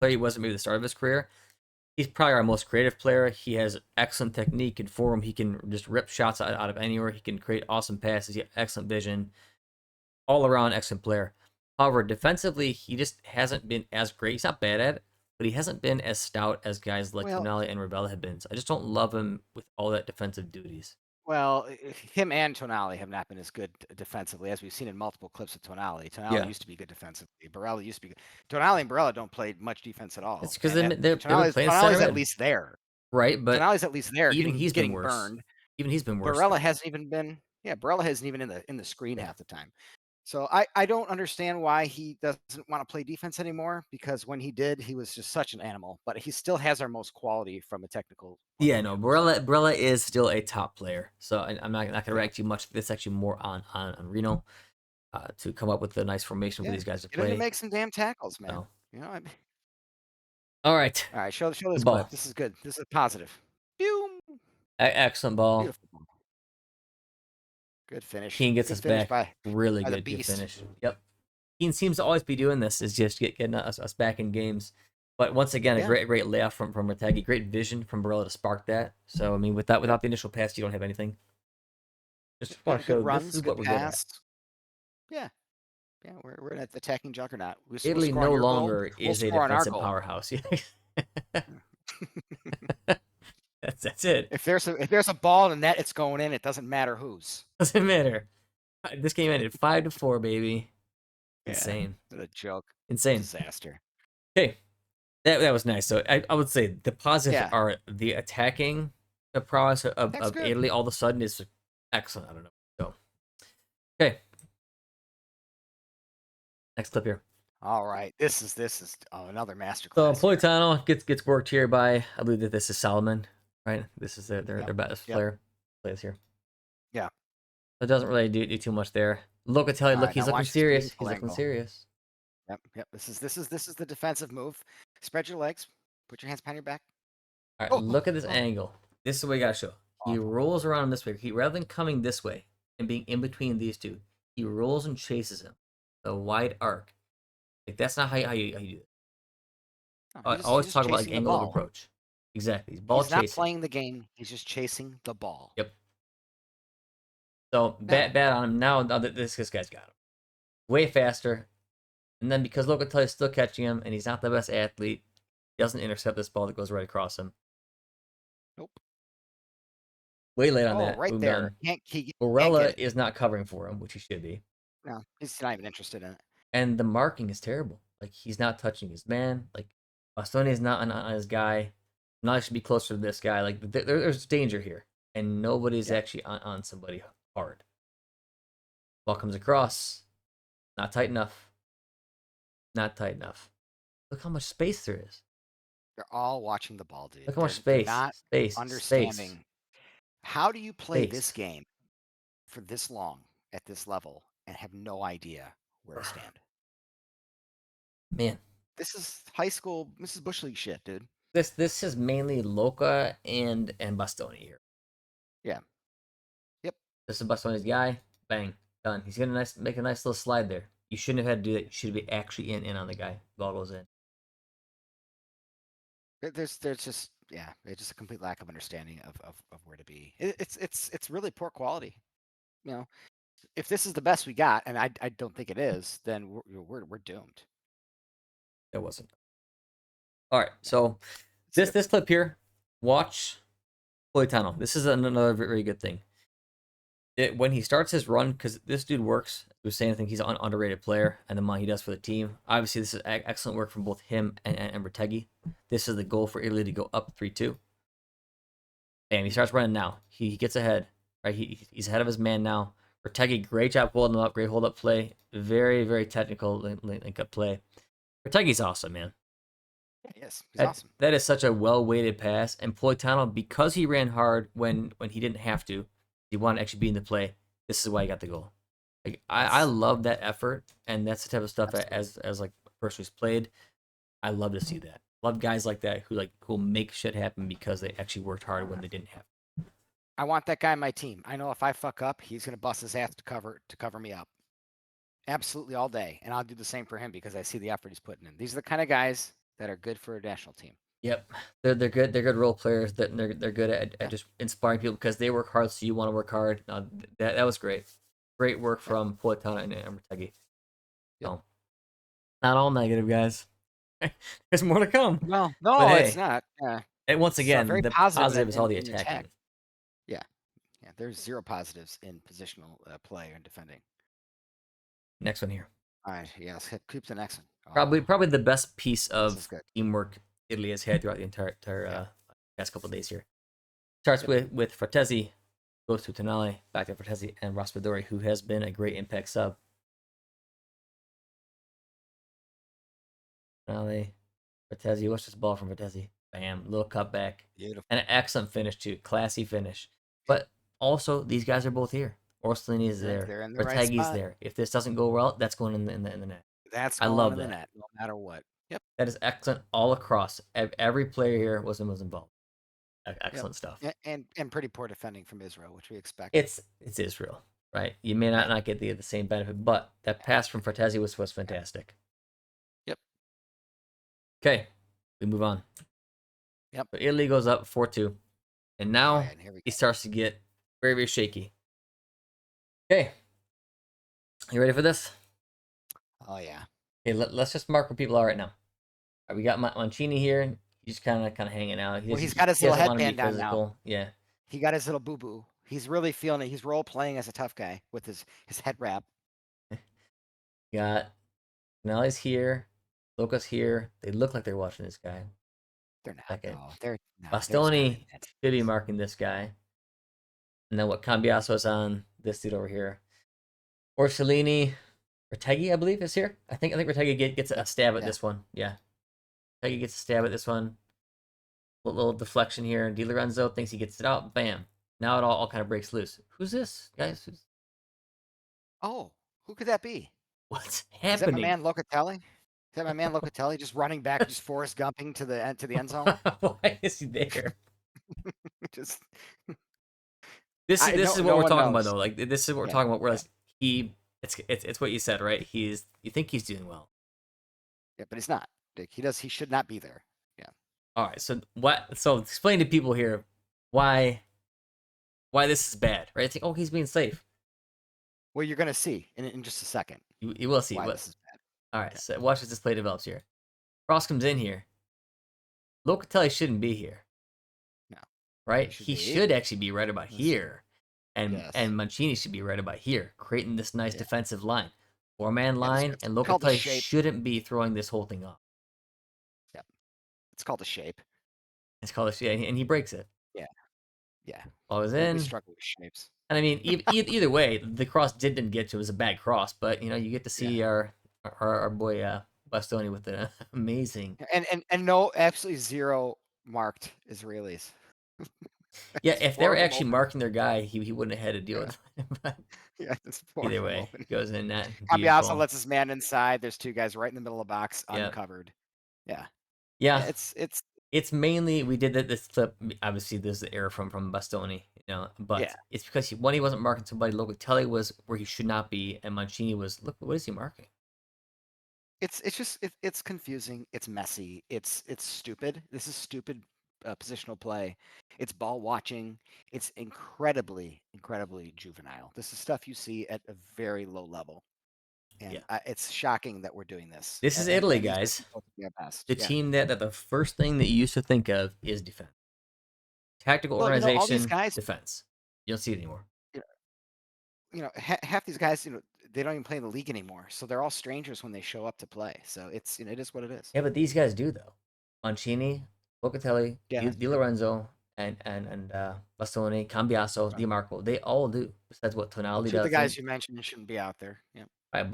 player he wasn't maybe the start of his career. He's probably our most creative player. He has excellent technique and form. He can just rip shots out of anywhere. He can create awesome passes. He has excellent vision. All around excellent player. However, defensively, he just hasn't been as great. He's not bad at it, but he hasn't been as stout as guys like Well, Tonali and Ravella have been. So I just don't love him with all that defensive duties. well, him and Tonali have not been as good defensively as we've seen in multiple clips of Tonali. Tonali Yeah, used to be good defensively. Barella used to be good. Tonali and Barella don't play much defense at it's all. because And they were playing center Tonali's at mid, least there. right? But Tonali's at least there even he's been getting worse. burned. Even he's been worse Barella though. hasn't even been. Yeah, Barella hasn't even in the screen Yeah. half the time. So I don't understand why he doesn't want to play defense anymore, because when he did, he was just such an animal. But he still has our most quality from a technical point of Yeah, no, view. So Barella is still a top player. So I'm not gonna yeah, react too much. This actually more on Reno to come up with a nice formation for yeah, these guys to get him to play. make some damn tackles, man. So You know, I mean, all right, all right, show good this ball. ball, This is good. This is positive. Pew! excellent ball. Beautiful ball. Good finish. Keen gets Good us finish back. by Really the good beast. finish. Yep. Keen seems to always be doing this. Is just getting us back in games. But once again, a Yeah, great layoff from Rattaggi. Great vision from Barella to spark that. So I mean, yep. without the initial pass, you don't have anything. Just want to Good show this runs, is good what we're good at. pass. Yeah, yeah. We're an attacking juggernaut. We'll Italy score on no your goal. longer We'll is a score on our defensive goal. powerhouse. That's it. If there's a ball in the net, it's going in. It doesn't matter whose. Doesn't matter. This game ended 5-4, baby. Yeah, Insane. what a joke. Insane. Disaster. Okay, that was nice. So I would say the positives Yeah, are the attacking prowess that's of good. Italy all of a sudden is excellent. I don't know. So okay, next clip here. All right, this is another So masterclass here. Politano gets worked here by, I believe that this is Solomon, right? This is their Yep, best yep, player. Plays here. yeah. So it doesn't really do too much there. Locatelli, All look, right, he's now looking watch this serious. beautiful He's looking angle. serious. Yep, yep. This is the defensive move. Spread your legs. Put your hands behind your back. All right, Oh, look at this oh, angle. This is what you gotta show. He awful. rolls around this way. He rather than coming this way and being in between these two, he rolls and chases him. The wide arc. Like that's not how you do it. No, I he's always just talk about like chasing the angle of ball. approach. Exactly. He's ball He's not chasing. playing the game. He's just chasing the ball. Yep. So Now, bad on him. Now that this guy's got him. Way faster. And then because Locatelli's still catching him and he's not the best athlete, he doesn't intercept this ball that goes right across him. nope. Way late on Oh, that. right Boom there. done. He can't get Borella it. is not covering for him, which he should be. No, he's not even interested in it. And the marking is terrible. Like he's not touching his man. Like Bastoni is not on his guy. Not should be closer to this guy. Like there's danger here, and nobody's Yeah. actually on somebody hard. Ball comes across, not tight enough. Not tight enough. Look how much space there is. They're all watching the ball, dude. Look how much They're space, not space. understanding. How do you play this Space. game for this long at this level and have no idea where to stand? Man, This is high school Mrs. Bush League shit, dude. this is mainly Loca and Bastoni here. Yeah. Yep. This is Bastoni's guy. Bang, done. He's gonna make a nice little slide there. You shouldn't have had to do that. You should be actually in on the guy. Ball goes in. There's just it's just a complete lack of understanding of where to be. It's really poor quality. You know, if this is the best we got, and I don't think it is, then we're doomed. It wasn't. All right, No, so it's good. this clip here, watch Politano. This is another very good thing. When he starts his run, because this dude works. We was saying I think he's an underrated player, and the money he does for the team. Obviously, this is excellent work from both him and Retegui. This is the goal for Italy to go up 3-2. And he starts running now. He gets ahead. Right, he's ahead of his man now. Retegui, great job holding him up. Great hold up play. Very technical link up play. Retegui's awesome, man. Yes, he's awesome. That is such a well-weighted pass. And Politano, because he ran hard when he didn't have to, he wanted to actually be in the play. This is why he got the goal. Like I love that effort, and that's the type of stuff that Absolutely. as like a person who's played, I love to see that. Love guys like that who'll make shit happen because they actually worked hard when they didn't have to. I want that guy on my team. I know if I fuck up, he's gonna bust his ass to cover me up. Absolutely all day, and I'll do the same for him because I see the effort he's putting in. These are the kind of guys that are good for a national team. Yep, they're good. They're good role players. That they're good Yeah. at just inspiring people because they work hard, so you want to work hard. That was great. Great work Yep. from Politano and Retegui. Yep. So, not all negative, guys. There's more to come. No, But it's hey, not. Yeah. and once It's again, very the positive positive is all the in attack. attacking. Yeah. Yeah. There's zero positives in positional play and defending. Next one here. All right. Yes. Keep the next one. Probably the best piece This is of good. teamwork Italy has had throughout the entire Yeah. past couple of days here. Starts Yep. with Fratesi, goes to Tonali, back to Fratesi and Raspadori, who has been a great impact sub. Finale. Vertesi, what's this ball from Vertesi? Bam, little cutback. Beautiful. And an excellent finish, too. Classy finish. But also, these guys are both here. Orsolini is there. They're in the right Vertegi's spot. there. If this doesn't go well, that's going in the net. That's I going love in the that. net, no matter what. Yep. That is excellent all across. Every player here was involved. Yep. Excellent stuff. And pretty poor defending from Israel, which we expect. It's Israel, right? You may not get the same benefit, but that pass from Vertesi was fantastic. Yep. Okay, we move on. Yep. So Italy goes up 4-2, and now and here we he go. starts to get very, very shaky. Okay, you ready for this? Oh yeah. Okay, let's just mark where people are right now. All right, we got Mancini here. He's kind of hanging out. He's got his he little doesn't want to be headband down now. physical. Yeah. He got his little boo-boo. He's really feeling it. He's role playing as a tough guy with his head wrap. Got Nelly's here. Luca's here. They look like they're watching this guy. They're not. Second. No, they're Bastoni should be marking this guy. And then what Cambiaso's on this dude over here. Orsolini, Retegui, I believe, is here. I think Retegui gets a stab at this one. Yeah. Retegui gets a stab at this one. A little deflection here. Di Lorenzo thinks he gets it out. Bam. Now it all kind of breaks loose. Who's this, guys? Oh, who could that be? What's Is that my happening? man Locatelli? Is that my man Locatelli just running back, just Forrest Gumping to the end zone? Why is he there? Just This is what we're talking about, knows. though. Like, this is what we're talking about. Whereas it's what you said, right? You think he's doing well. Yeah, but he's not. He should not be there. Yeah. All right. So so explain to people here why this is bad, right? Think, oh, he's being safe. Well, you're gonna see in just a second. You will see. Why this is bad. All right. So watch as this play develops here. Cross comes in here. Locatelli shouldn't be here. No. Right? He should actually be right about here. And Mancini should be right about here, creating this nice defensive line. 4-man line, and Locatelli shouldn't be throwing this whole thing up. Yeah. It's called a shape. It's called a shape, and he breaks it. Yeah. Yeah. Ball was in. We struggle with shapes. And I mean, either way, the cross didn't get to. It was a bad cross, but you get to see our boy Bastoni with an amazing and no, absolutely zero marked Israelis. Yeah, if they were actually marking their guy, he wouldn't have had to deal with it. But it's either way, goes in that. Cambiaso lets his man inside. There's two guys right in the middle of the box, uncovered. Yeah. Yeah. It's mainly we did this clip. Obviously, there's the error from Bastoni, but it's because he wasn't marking somebody. Locatelli was where he should not be, and Mancini was. Look, what is he marking? It's confusing. It's messy. It's stupid. This is stupid positional play. It's ball watching. It's incredibly juvenile. This is stuff you see at a very low level, and it's shocking that we're doing this. This is Italy, guys. The team that the first thing that you used to think of is defense, tactical organization, all these guys, defense. You don't see it anymore. Half these guys, they don't even play in the league anymore, so they're all strangers when they show up to play. So it is what it is. Yeah, but these guys do though. Mancini, Locatelli, Di Lorenzo, and Bastoni, Cambiaso, Di Marco, they all do. Besides what Tonali does. The guys you mentioned shouldn't be out there. Yeah.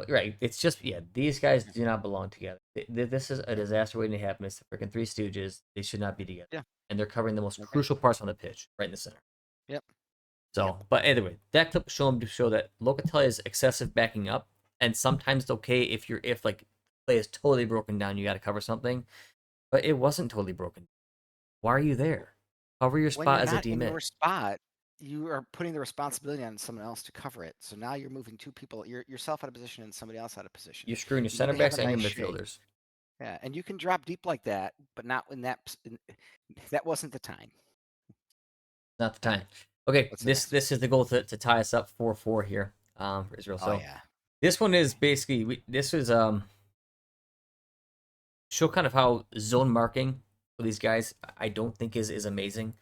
Right. It's just these guys do not belong together. This is a disaster waiting to happen. It's the freaking Three Stooges. They should not be together. Yeah. And they're covering the most crucial parts on the pitch, right in the center. Yep. So, but anyway, that clip show that Locatelli is excessive backing up, and sometimes it's okay if like play is totally broken down, you got to cover something, but it wasn't totally broken. Why are you there? Cover your spot as a D-mid. Your spot, you are putting the responsibility on someone else to cover it. So now you're moving two people, yourself out of position and somebody else out of position. You're screwing your center backs and your midfielders. Yeah, and you can drop deep like that, but not when that wasn't the time. Not the time. Okay, this is the goal to tie us up 4-4 here for Israel. So this one is basically this is show kind of how zone marking for these guys I don't think is amazing.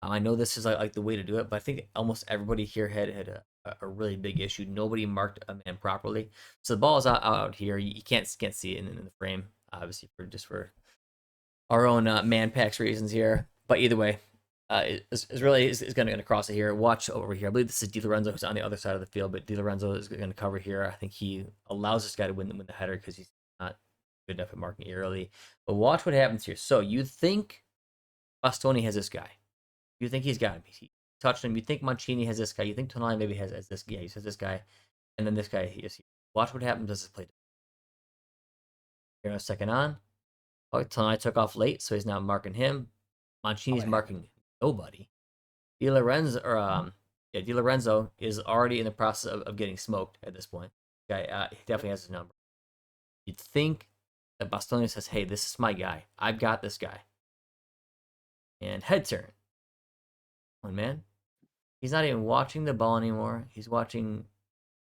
I know this is like the way to do it, but I think almost everybody here had a really big issue. Nobody marked a man properly, so the ball is out here. You can't see it in the frame, obviously for our own man packs reasons here. But either way. Israeli is going to cross it here. Watch over here. I believe this is Di Lorenzo who's on the other side of the field, but Di Lorenzo is going to cover here. I think he allows this guy to win the header because he's not Good enough at marking early. But watch what happens here. So you think Bastoni has this guy. You think he's got him. He touched him. You think Mancini has this guy. You think Tonali maybe has this guy. He says this guy. And then this guy, he is. Watch what happens as this play. Here, a second on. Oh, Tonali took off late, so he's not marking him. Oh, Mancini's it happened. marking nobody. Di Lorenzo, Di Lorenzo is already in the process of getting smoked at this point. Guy, he definitely has his number. You'd think that Bastoni says, "Hey, this is my guy. I've got this guy." And head turn. One man. He's not even watching the ball anymore. He's watching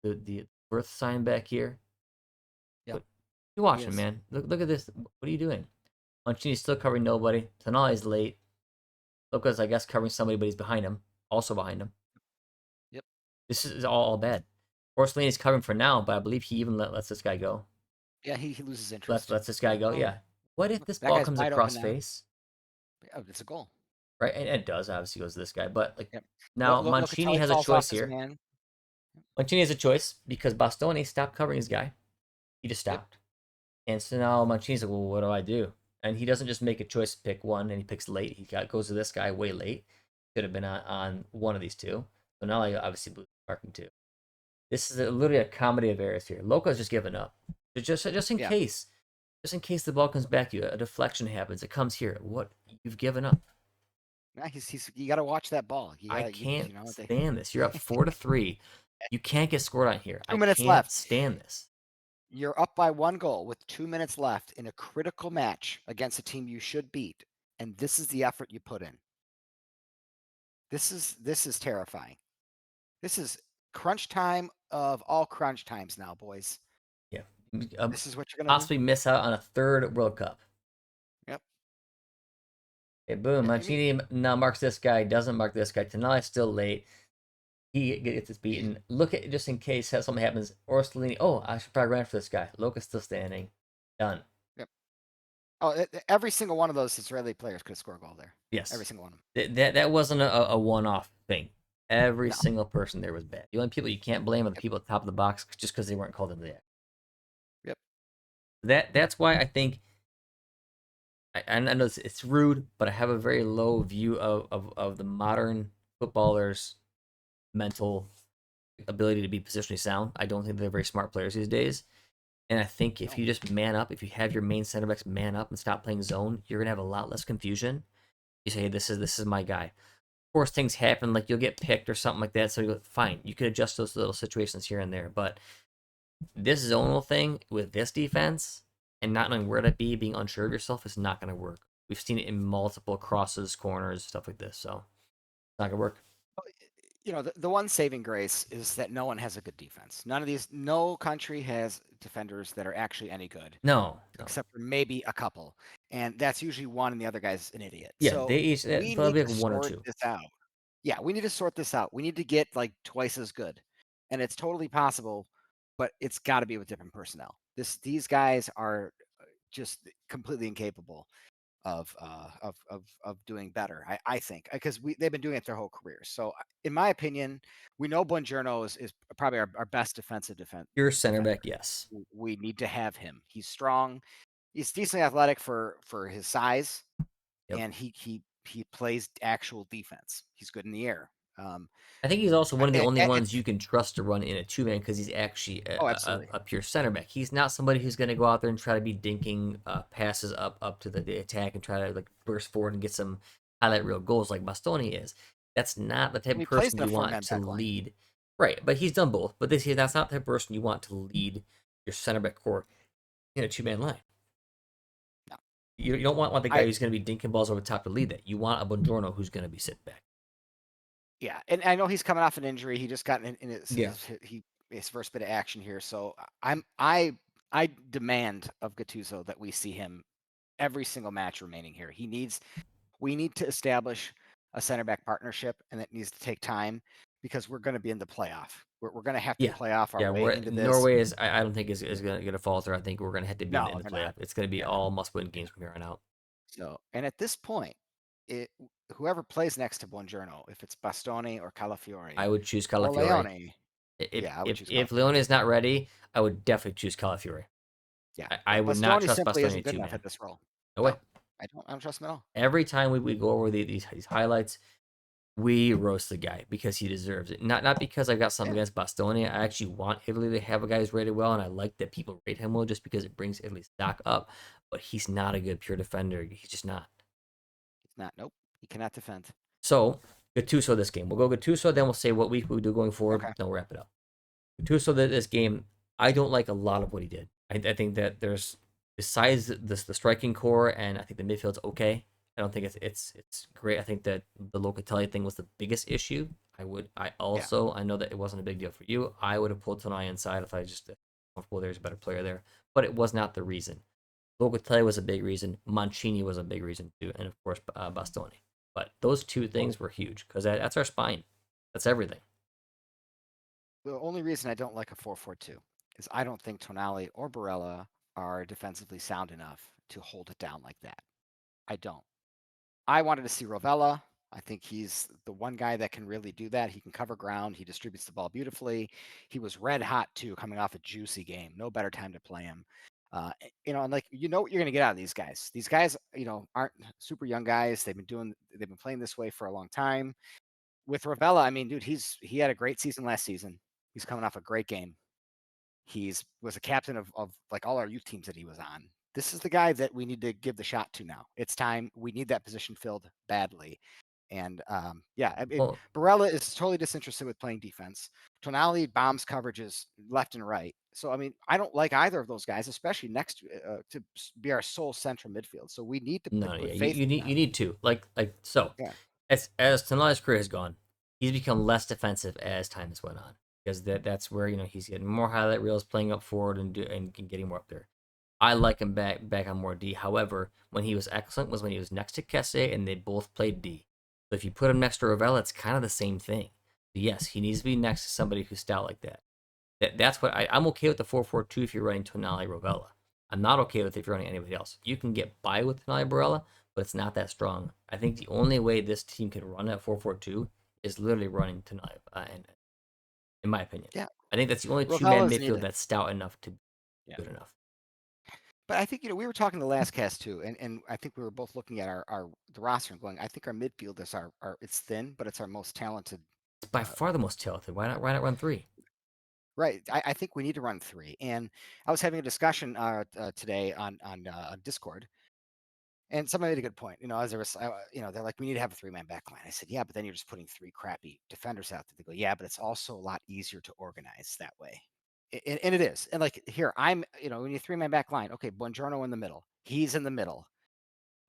the birth sign back here. Yep. What you He watching, is. man? Look at this. What are you doing? Mancini's still covering nobody. Tonali's late. Luca's, I guess, covering somebody, but he's behind him. Also behind him. Yep. This is all bad. Orsolini's covering for now, but I believe he even lets this guy go. Yeah, he loses interest. Lets this guy go. Oh, Yeah. What if look, this that ball guy's comes wide open across now. face? Oh, it's a goal. Right, and it does obviously goes to this guy, but like Yep. now Look at how Mancini he has a falls off choice his here. man. Mancini has a choice because Bastoni stopped covering his guy. He just Yep. stopped. And so now Mancini's like, well, what do I do? And he doesn't just make a choice to pick one and he picks late. Goes to this guy way late. Could have been on one of these two. So now I obviously blue parking two. This is literally a comedy of errors here. Loco's just giving up. Just in Yeah. case. Just in case the ball comes back to you, a deflection happens. It comes here. What? You've given up. Yeah, he's you got to watch that ball. You I got can't you know stand this. You're up 4-3. You can't get scored on here. I 2 minutes can't left. stand this. You're up by 1 goal with 2 minutes left in a critical match against a team you should beat, and this is the effort you put in. This is terrifying. This is crunch time of all crunch times now, boys. Yeah. This is what you're gonna do. Possibly miss out on a third World Cup. Yep. Okay, boom. I mean, Mancini now marks this guy, doesn't mark this guy. Tonali's still late. He gets this beaten. Look at just in case something happens. Orsolini. Oh, I should probably run for this guy. Loca's still standing. Done. yep. Oh, every single one of those Israeli players could score a goal there. Yes. Every single one of them. That wasn't a one-off thing. Every No. single person there was bad. The only people you can't blame are the Yep. people at the top of the box just because they weren't called into the act. Yep. That's why I think I know it's rude, but I have a very low view of the modern footballers' mental ability to be positionally sound. I don't think they're very smart players these days. And I think if No. you just man up, if you have your main center backs man up and stop playing zone, you're gonna have a lot less confusion. You say, hey, this is my guy. Of course, things happen, like you'll get picked or something like that. So you go, fine, you could adjust those little situations here and there. But this zonal thing with this defense and not knowing where to be, being unsure of yourself, is not going to work. We've seen it in multiple crosses, corners, stuff like this. So it's not going to work. You know, the one saving grace is that no one has a good defense. No country has defenders that are actually any good, No. except for maybe a couple, and that's usually one, and the other guy's an idiot. Yeah, So they each we they'll need be to like one or sort two. this out. Yeah, we need to sort this out. We need to get like twice as good, and it's totally possible, but it's got to be with different personnel. These guys are just completely incapable of doing better. I think because they've been doing it their whole careers. So in my opinion, we know Buongiorno is probably our best Your center defender. back, yes. We need to have him. He's strong. He's decently athletic for his size, Yep. and he plays actual defense. He's good in the air. I think he's also one of the only And ones you can trust to run in a two-man because he's actually oh, absolutely. a pure center back. He's not somebody who's going to go out there and try to be dinking passes up to the attack and try to like burst forward and get some highlight reel goals like Bastoni is. That's not the type He of plays person in a you want four-man to back line. lead. Right, but he's done both. But that's not the type of person you want to lead your center back core in a two-man line. No. You don't want the guy who's going to be dinking balls over the top to lead that. You want a Buongiorno who's going to be sitting back. Yeah, and I know he's coming off an injury. He just got in Yeah. his first bit of action here. So I demand of Gattuso that we see him every single match remaining here. We need to establish a center back partnership, and that needs to take time because we're going to be in the playoff. We're going to have to Yeah. play off our Yeah, way into this. Norway is. I don't think is going to falter. I think we're going to have to be in No, the they're playoff. not. It's going to be Yeah. all must-win games from here on out. So, and at this point, whoever plays next to Buongiorno, if it's Bastoni or Calafiori I would choose or Calafiore. Leone, If yeah, I would choose if Calafiori. Leone is not ready, I would definitely choose Calafiore. Yeah, I would not Bastoni trust simply Bastoni isn't in good two enough man. at this role. No way. No, I don't trust him at all. Every time we go over these highlights, we roast the guy because he deserves it. Not because I got something Yeah, against Bastoni. I actually want Italy to have a guy who's rated well, and I like that people rate him well just because it brings Italy's stock up. But he's not a good pure defender. He's just not. he's not. Nope, he cannot defend. So Gattuso this game. We'll go Gattuso, then we'll say what we do going forward. Okay. Then we'll wrap it up. Gattuso this game, I don't like a lot of what he did. I think that there's besides the striking core, and I think the midfield's okay. I don't think it's great. I think that the Locatelli thing was the biggest issue. Yeah. I know that it wasn't a big deal for you. I would have pulled Tonali inside if I just comfortable there's a better player there, but it was not the reason. Locatelli was a big reason. Mancini was a big reason too, and of course Bastoni. But those two Well, things were huge because that's our spine. That's everything. the only reason I don't like a 4-4-2 is I don't think Tonali or Barella are defensively sound enough to hold it down like that. I don't. I wanted to see Rovella. I think he's the one guy that can really do that. He can cover ground. He distributes the ball beautifully. He was red hot too, coming off a juicy game. No better time to play him. And like you know what you're going to get out of these guys. These guys, aren't super young guys. They've been playing this way for a long time. With Rovella, I mean, dude, he had a great season last season. He's coming off a great game. He's was a captain of like all our youth teams that he was on. This is the guy that we need to give the shot to now. It's time. We need that position filled badly. And yeah, I mean, Well, Barella is totally disinterested with playing defense. Tonali bombs coverages left and right. So I mean, I don't like either of those guys, especially next to be our sole central midfield. So we need to no, put yeah, faith in you them. need to so Yeah, as Tonali's career has gone, he's become less defensive as time has went on because that's where he's getting more highlight reels, playing up forward and getting more up there. I like him back on more D. However, when he was excellent was when he was next to Kesse and they both played D. So if you put him next to Ravella, it's kind of the same thing. But yes, he needs to be next to somebody who's stout like that. That's what I'm okay with the 4-4-2 if you're running Tonali Rovella. I'm not okay with if you're running anybody else. You can get by with Tonali Barella, but it's not that strong. I think the only way this team can run at 4-4-2 is literally running Tonali, and in my opinion, yeah. I think that's the only two-man Rovella's midfield needed. that's stout enough to be Yeah. good enough. But I think we were talking the last cast too, and I think we were both looking at our the roster and going, I think our midfield is our it's thin, but it's our most talented. It's by Uh, far the most talented. Why not run three? right. I think we need to run three. And I was having a discussion today on Discord, and somebody made a good point. As there was, they're like, we need to have a 3-man back line. I said, yeah, but then you're just putting three crappy defenders out there. They go, yeah, but it's also a lot easier to organize that way. And it is. And like here, when you 3-man back line, okay, Buongiorno in the middle. He's in the middle.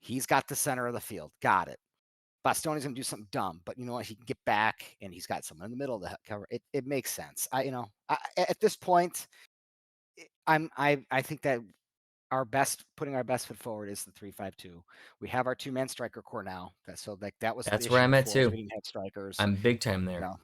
He's got the center of the field. Got it. Bastoni's going to do something dumb, but you know what? He can get back, and he's got someone in the middle to cover. It makes sense. At this point, I think that putting our best foot forward is the 3-5-2. We have our 2-man striker core now. That was the That's where issue I'm at before. Is too. we didn't have strikers. I'm big time You there. know,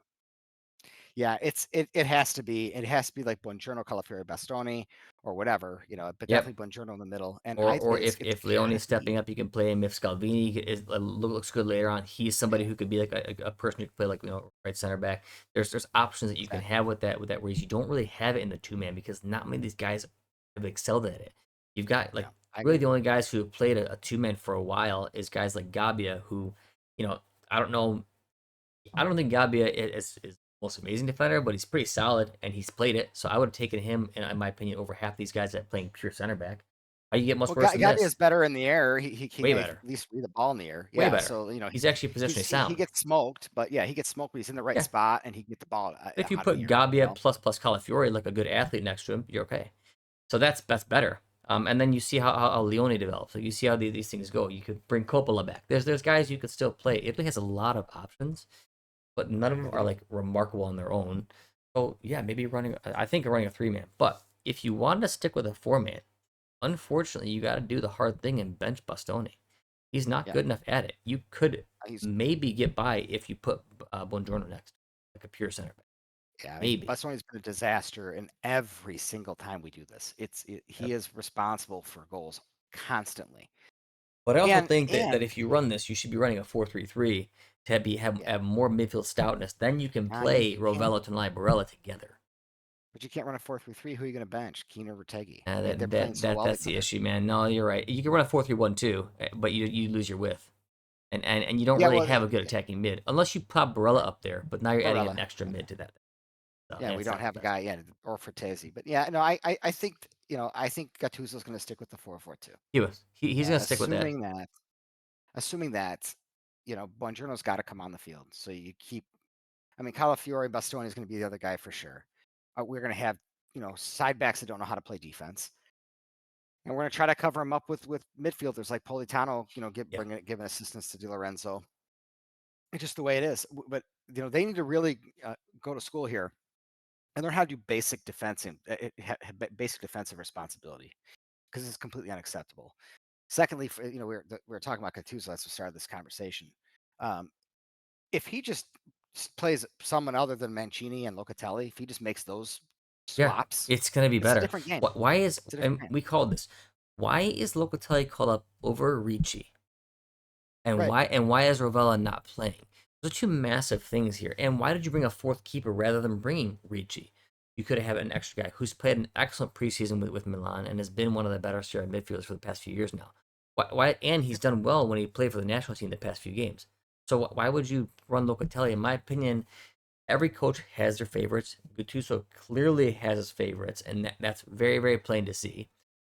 yeah, it has to be. It has to be like Buongiorno, Calafiori, Bastoni, or whatever. But Yep. definitely Buongiorno in the middle. And Or it's if gotta Leone's stepping be. up, you can play him. If Scalvini looks good later on, he's somebody Yeah, who could be like a person who could play like right center back. There's options that you can exactly. have with that whereas you don't really have it in the 2-man because not many of these guys have excelled at it. You've got like Yeah, I really agree. the only guys who have played a 2-man for a while is guys like Gabbia who, you know, I don't know I don't think Gabbia is the most amazing defender, but he's pretty solid and he's played it. So I would have taken him, in my opinion, over half these guys that playing pure center back. How you get much Well, worse than Gabi is this? better in the air. He can Way at better. least read the ball in the air. Way Yeah, better. so He's actually positionally he sound. gets smoked, but yeah, he gets smoked, but he's in the right Yeah. spot and he can get the ball If you out of the put air. Gabbia plus Calafiori like a good athlete next to him, you're okay. So that's better. And then you see how Leone develops. So you see how these things go. You could bring Coppola back. There's guys you could still play. Italy has a lot of options, but none of them are like remarkable on their own. So yeah, maybe running. I think running a 3-man. But if you want to stick with a 4-man, unfortunately, you got to do the hard thing and bench Bastoni. He's not Yeah, good enough at it. You could he's maybe get by if you put Buongiorno next, like a pure center back. yeah. I mean, Maybe. Bastoni's been a disaster, and every single time we do this, he Yep. is responsible for goals constantly. But I also think that And if you run this, you should be running a 4-3-3 to yeah, have more midfield stoutness. Then you can you play you can't. Rovello, Tonali, Barella together. But you can't run a 4-3-3. Who are you going to bench? Keener or Retegui? They're That playing that so that well that's the together. issue, man. No, you're right. You can run a 4-3-1 too, but you lose your width, and you don't Yeah, really well, have a good attacking mid unless you pop Barella right. up there. But now you're adding an Barella. extra Okay. mid to that, so, Yeah, and we it's don't not the have a best. guy yet, or Fortezi. But yeah, no, I think I think Gattuso's going to stick with the 4-4-2. He's gonna stick with that. Assuming that Buongiorno's got to come on the field. So you keep. I mean, Calafiore, Bastoni is going to be the other guy for sure. We're going to have side backs that don't know how to play defense, and we're going to try to cover them up with midfielders like Politano. Yeah, Giving assistance to Di Lorenzo. It's just the way it is. But they need to really go to school here and learn how to do basic defense and basic defensive responsibility because it's completely unacceptable. Secondly, we were talking about Gattuso. That's the start of this conversation. Um, if he just plays someone other than Mancini and Locatelli, if he just makes those yeah, swaps, it's gonna be it's a better. different game. Why is It's a different and game. we called this? Why is Locatelli called up over Ricci? Right. And why is Rovella not playing? Those are two massive things here. And why did you bring a fourth keeper rather than bringing Ricci? You could have had an extra guy who's played an excellent preseason with Milan and has been one of the better starting midfielders for the past few years now. Why? And he's done well when he played for the national team the past few games. So why would you run Locatelli? In my opinion, every coach has their favorites. Gatuso clearly has his favorites, and that's very, very plain to see.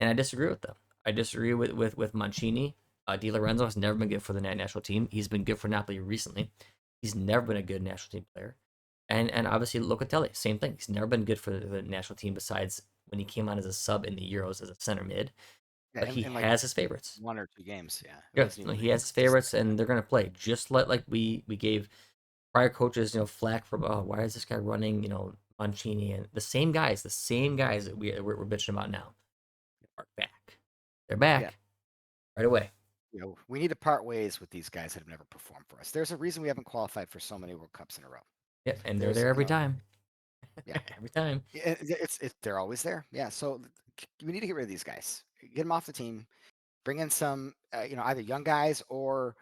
And I disagree with them. I disagree with Mancini. Di Lorenzo has never been good for the national team. He's been good for Napoli recently. He's never been a good national team player. And obviously Locatelli, same thing. He's never been good for the national team besides when he came on as a sub in the Euros as a center mid. Yeah, But he in like has his favorites. 1 or 2 games. Yeah, it Yeah, wasn't no, even he has his just. favorites, and they're gonna play just like we gave prior coaches, flack for why is this guy running, Mancini and the same guys that we're bitching about now are back. They're Yeah, back right away. we need to part ways with these guys that have never performed for us. There's a reason we haven't qualified for so many World Cups in a row. Yeah, and they're There's, there every time. yeah, Every time. they're always there. Yeah, so we need to get rid of these guys. Get them off the team. Bring in some, either young guys or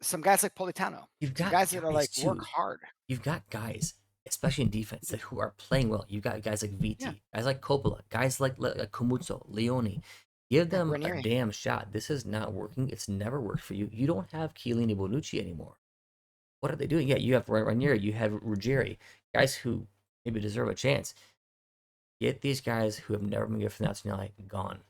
some guys like Politano. You've Some got guys that are guys like work too. hard. You've got guys, especially in defense, that who are playing well. You've got guys like Yeah, VT, guys like Coppola, guys like Comuzzo, Leone. Give yeah, them a Ranieri. damn shot. This is not working. It's never worked for you. You don't have Chiellini Bonucci anymore. What are they doing? Yeah, you have Ranieri, you have Ruggieri, guys who maybe deserve a chance. Get these guys who have never been good for the national gone.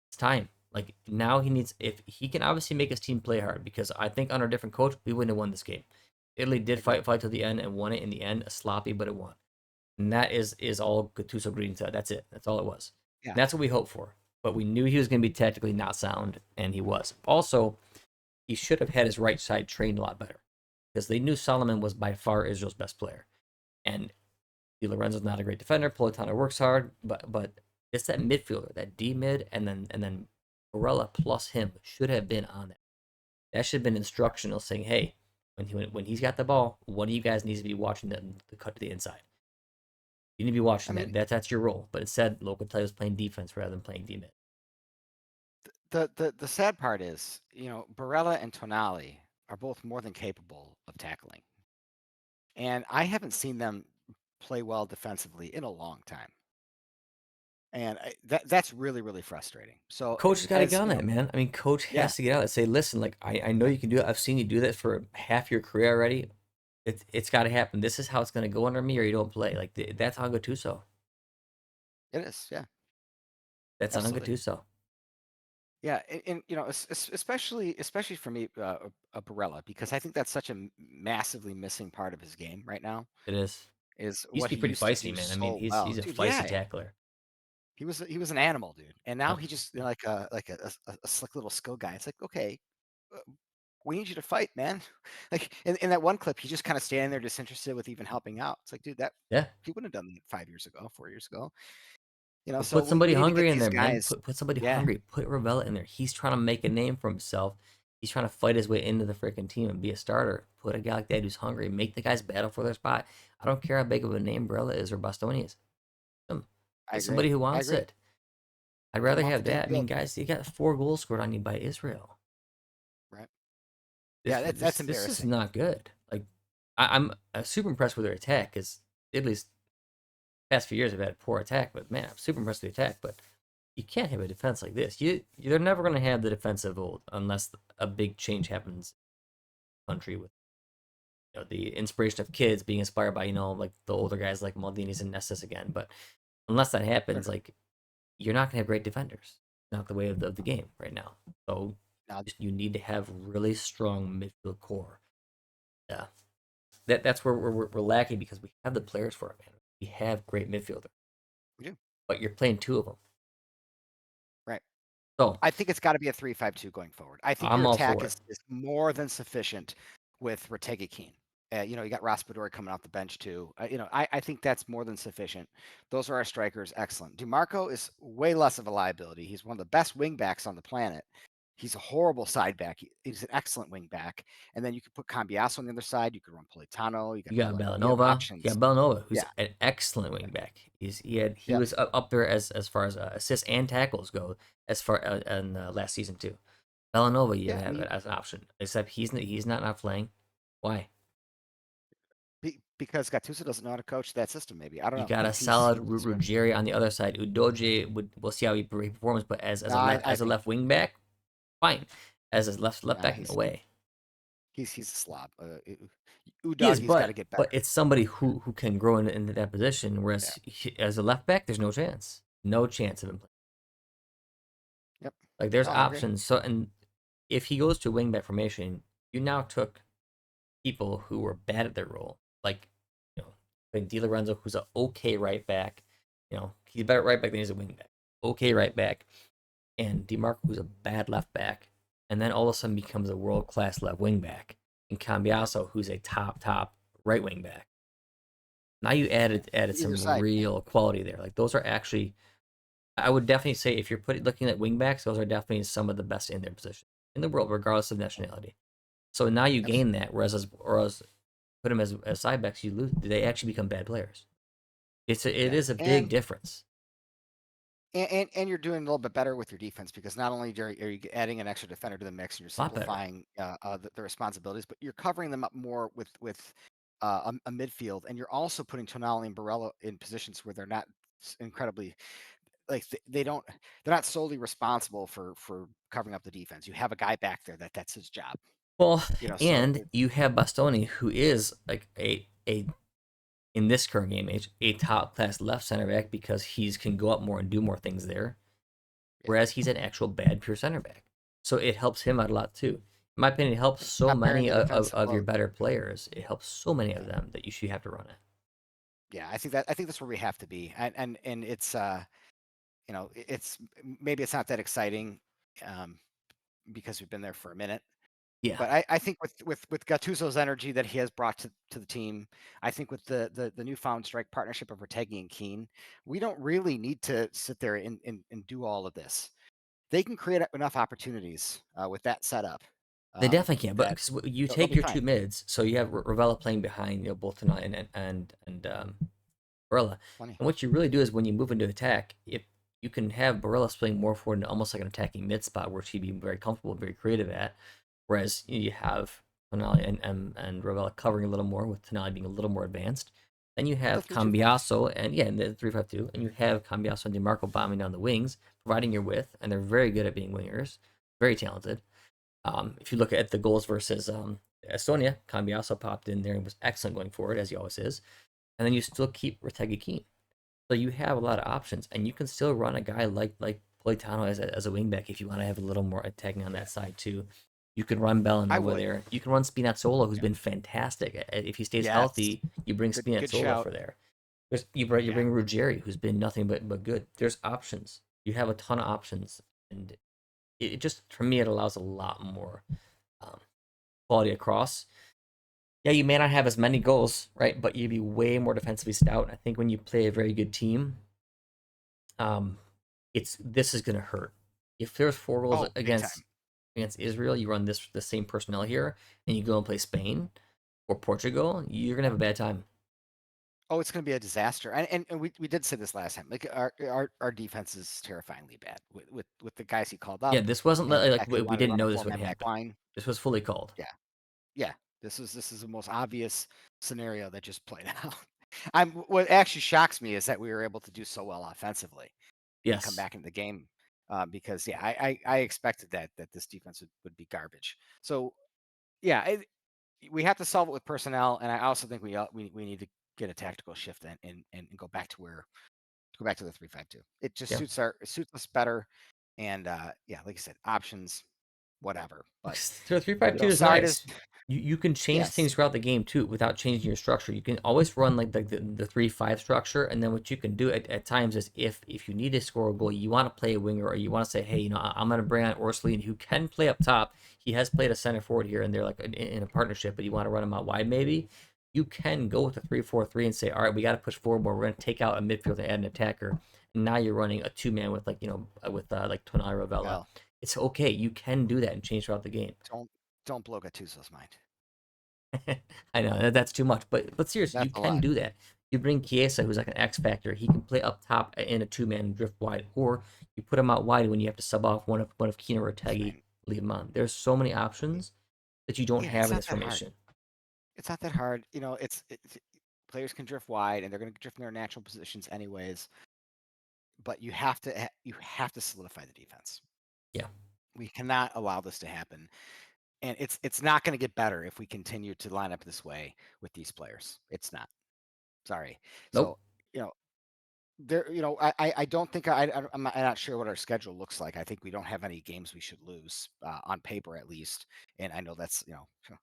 It's time. Like now he needs if he can obviously make his team play hard because I think under a different coach we wouldn't have won this game. Italy I did agree. fight till the end and won it in the end, sloppy but it won. And that is all Gattuso Green said. That's it. That's all it was. Yeah, And that's what we hoped for. But we knew he was going to be tactically not sound, and he was. Also, he should have had his right side trained a lot better because they knew Solomon was by far Israel's best player. And Di Lorenzo's not a great defender. Politano works hard, but it's that midfielder, that D mid, and then Barella plus him should have been on that. That should have been instructional, saying, "Hey, when he's got the ball, one of you guys needs to be watching the cut to the inside. You need to be I watching mean that. That's your role." But instead, Locatelli was playing defense rather than playing D mid. the sad part is, Barella and Tonali are both more than capable of tackling, and I haven't seen them play well defensively in a long time, and that's really really frustrating. So Coach has got to as get on you know, that, man. I mean, coach yeah, has to get out and say, "Listen, like I know you can do it. I've seen you do that for half your career already. It's got to happen. This is how it's going to go under me, or you don't play. Like that's on Gattuso. it is, yeah, That's on absolutely. Gattuso. Yeah, and especially for me, Barella, because I think that's such a massively missing part of his game right now. It is. Is He used what to be he pretty used to feisty, do man. I mean, so he's well, he's a dude. feisty Yeah, tackler. he was an animal, dude. And now Yep. he just like a slick little skill guy. It's like, okay, uh, we need you to fight, man. Like in that one clip, he just kind of standing there disinterested with even helping out. It's like, dude, that Yeah. he wouldn't have done that 5 years ago, 4 years ago. But So put we somebody need to get hungry in these there, man. guys. Put somebody Yeah, hungry. Put Ravella in there. He's trying to make a name for himself. He's trying to fight his way into the freaking team and be a starter. Put a guy like that who's hungry. Make the guys battle for their spot. I don't care how big of a name Barella is or Bastoni is. I Get agree. somebody who I wants agree. it. I'd Get rather him off the have damn that. I mean, field, guys, you got 4 goals scored on you by Israel. right? This Yeah, that's this is embarrassing. not good. Like I'm super impressed with their attack because Italy's past few years have had poor attack, but man, I'm super impressed with the attack. But you can't have a defense like this. You're never going to have the defense of old unless a big change happens in the country with the inspiration of kids being inspired by like the older guys like Maldini's and Nessus again. But unless that happens, Agreed. like you're not going to have great defenders. Not the way of the game right now. So Now, you need to have really strong midfield core. Yeah, that's where we're lacking because we have the players for it, man. We have great midfielders, we do. but you're playing two of them. Right. So I think it's got to be a 3-5-2 going forward. I think your I'm all attack for it. is more than sufficient with Retegui Keane. You got Raspadori coming off the bench too. I think that's more than sufficient. Those are our strikers. Excellent. DiMarco is way less of a liability. He's one of the best wing backs on the planet. He's a horrible side back. He's an excellent wing back. And then you could put Cambiaso on the other side. You could run Politano. You got You got Bellanova. You have Bellanova. You options. got Bellanova, who's Yeah. an excellent wing back. He Yep. was up there as far as assists and tackles go as far in last season too. Bellanova, you Yeah. I have mean, it as an option, except he's not playing. Why? because Gattuso doesn't know how to coach that system. Maybe I don't You know. got a solid Ruggieri on the other side. Udoji we'll see how he performs, but as No, a left I as a think left wing back, fine. As a left nah, back, no way. he's a slob. He is, Udogie's got to get but better. it's somebody who can grow into that position. Yeah. Whereas as a left back, there's no chance of him playing. Yep. Like there's No, I agree. options. So and if he goes to wing back formation, you now took people who were bad at their role, like like Di Lorenzo, who's an okay right back. He's better at right back than he's a wing back. Okay right back, and DiMarco, who's a bad left back, and then all of a sudden becomes a world class left wing back, and Yep. Cambiaso, who's a top right wing back. Now you added Either some side. Yeah. real quality there. Like those are actually, I would definitely say if you're looking at wing backs, those are definitely some of the best in their position in the world, regardless of nationality. So now you gain Absolutely. that, whereas put them as side backs, you lose. They actually become bad players. It Yeah. is a big difference. And you're doing a little bit better with your defense because not only are you adding an extra defender to the mix and you're A lot better. simplifying the responsibilities, but you're covering them up more with a midfield, and you're also putting Tonali and Barella in positions where they're not incredibly like they're not solely responsible for covering up the defense. You have a guy back there that's his job. Well, So and you have Bastoni, who is like a in this current game age a top class left center back because he's can go up more and do more things there, yeah, whereas he's an actual bad pure center back. So it helps him out a lot too. In my opinion, it helps it's so not bearing many the defensive of your load. better players. It helps so many Yeah, of them that you should have to run it. yeah. I think that's where we have to be, and it's it's maybe it's not that exciting um, because we've been there for a minute. Yeah, But I think with Gattuso's energy that he has brought to the team, I think with the newfound strike partnership of Retegui and Keane, we don't really need to sit there and do all of this. They can create enough opportunities with that setup they definitely can. But that 'cause you they'll take be your fine. two mids, so you have Ravella playing behind both tonight and Barella. Plenty. And what you really do is when you move into attack, if you can have Barella playing more forward in almost like an attacking mid spot, which he'd be very comfortable, very creative at. Whereas you have Tonali and Ravella covering a little more, with Tonali being a little more advanced. Then you The have 3-2-5. Cambiaso and in the 3-5-2, and you have Cambiaso and DiMarco bombing down the wings, providing your width, and they're very good at being wingers, very talented. If you look at the goals versus Estonia, Cambiaso popped in there and was excellent going forward, as he always is. And then you still keep Retegui Keane. So you have a lot of options, and you can still run a guy like Politano as a wingback if you want to have a little more attacking on Yeah, that side too. You can run I Bellanova would. there. You can run Spinazzola, who's Yeah. been fantastic. If he stays Yes. healthy, you bring Good Spinazzola shout. for there. You Yeah. bring Ruggieri, who's been nothing but good. There's options. You have a ton of options, and it just for me it allows a lot more um, quality across. Yeah, you may not have as many goals, right? But you'd be way more defensively stout. I think when you play a very good team, um, this is gonna hurt. If there's 4 goals Oh, big time. against Israel, you run the same personnel here, and you go and play Spain or Portugal, you're gonna have a bad time. Oh, it's going to be a disaster. And we did say this last time. Like our defense is terrifyingly bad with the guys he called Yeah, up this wasn't and the like fact that he we wanted to didn't run a know this would four-man back happen. line. This was fully called. Yeah. Yeah. This is the most obvious scenario that just played out. What actually shocks me is that we were able to do so well offensively and come Yes. back into the game. Because yeah, I expected that this defense would be garbage. So yeah, we have to solve it with personnel, and I also think we need to get a tactical shift and go back to the 3-5-2. It just Yeah. it suits us better. And yeah, like I said, options, whatever. But The 3-5-2 is sorry to nice. You can change yes, things throughout the game too without changing your structure. You can always run like the 3-5 structure, and then what you can do at times is if you need to score a goal, you want to play a winger, or you want to say, hey, I'm going to bring on Orsolini, who can play up top. He has played a center forward here, and they're like in a partnership, but you want to run him out wide maybe. You can go with the 3-4-3 and say, all right, we got to push forward more. We're going to take out a midfield and add an attacker. And now you're running a 2-man with with like Tonali Ravella. well, It's okay. You can do that and change throughout the game. don't don't blow Gatuso's mind. I know that's too much, but seriously, you That's a can lot. do that. You bring Chiesa, who's like an X factor. He can play up top in a 2-man and drift wide, or you put him out wide when you have to sub off one of Keener or It's Taggy, fine. leave him on. There's so many options that you don't Yeah, have it's in not this that hard. formation. It's not that hard. Players can drift wide, and they're going to drift in their natural positions anyways. But you have to solidify the defense. Yeah. We cannot allow this to happen, and it's not going to get better if we continue to line up this way with these players. It's not. Sorry. So Nope. you know there. I don't think I'm not sure what our schedule looks like. I think we don't have any games we should lose on paper at least. And I know that's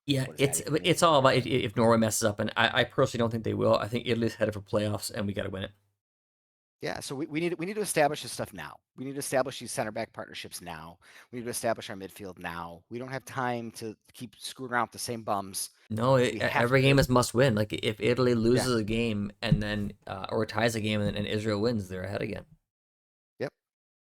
Yeah, what is that it's even mean? it's all about if Norway messes up, and I personally don't think they will. I think Italy's headed for playoffs, and we got to win it. Yeah, so we need to establish this stuff now. We need to establish these center back partnerships now. We need to establish our midfield now. We don't have time to keep screwing around with the same bums. No, We have every to. game is must win. Like if Italy Yeah. loses a game and then or ties a game and Israel wins, they're ahead again. Yep.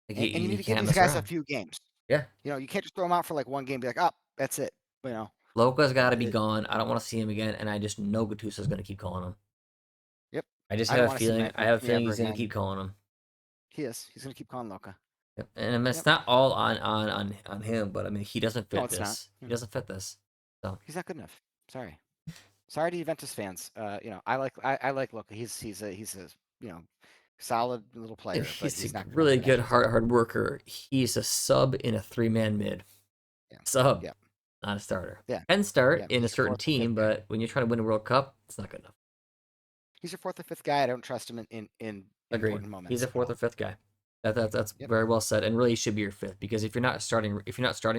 Like And you need you to give can't these mess guys a around. few games. Yeah. You can't just throw them out for like one game. Be like, oh, that's it. You know. Loca's got to be It, gone. I don't want to see him again, and I just know Gatuso's going to keep calling him. yep. I just I have don't a want to see feeling. I have a Mancini feeling ever he's going to again. keep calling him. He is. He's gonna keep calling Loca. Yep. And it's Yep. not all on him, but I mean he doesn't No, fit it's not. this. He doesn't fit this. So He's not good enough. Sorry. Sorry to Juventus fans. I like Loca. He's a solid little player, but he's a he's not good enough really for the good national team. hard worker. He's a sub in a 3-man mid. Yeah. Sub, Yeah. not a starter. Yeah. Can start Yeah. in a He's your certain fourth or fifth team, guy. but when you're trying to win a World Cup, it's not good enough. He's your fourth or fifth guy. I don't trust him in Agreed. important He's a moments at fourth or all. fifth guy. That's Yep. very well said, and really he should be your fifth because if you're not starting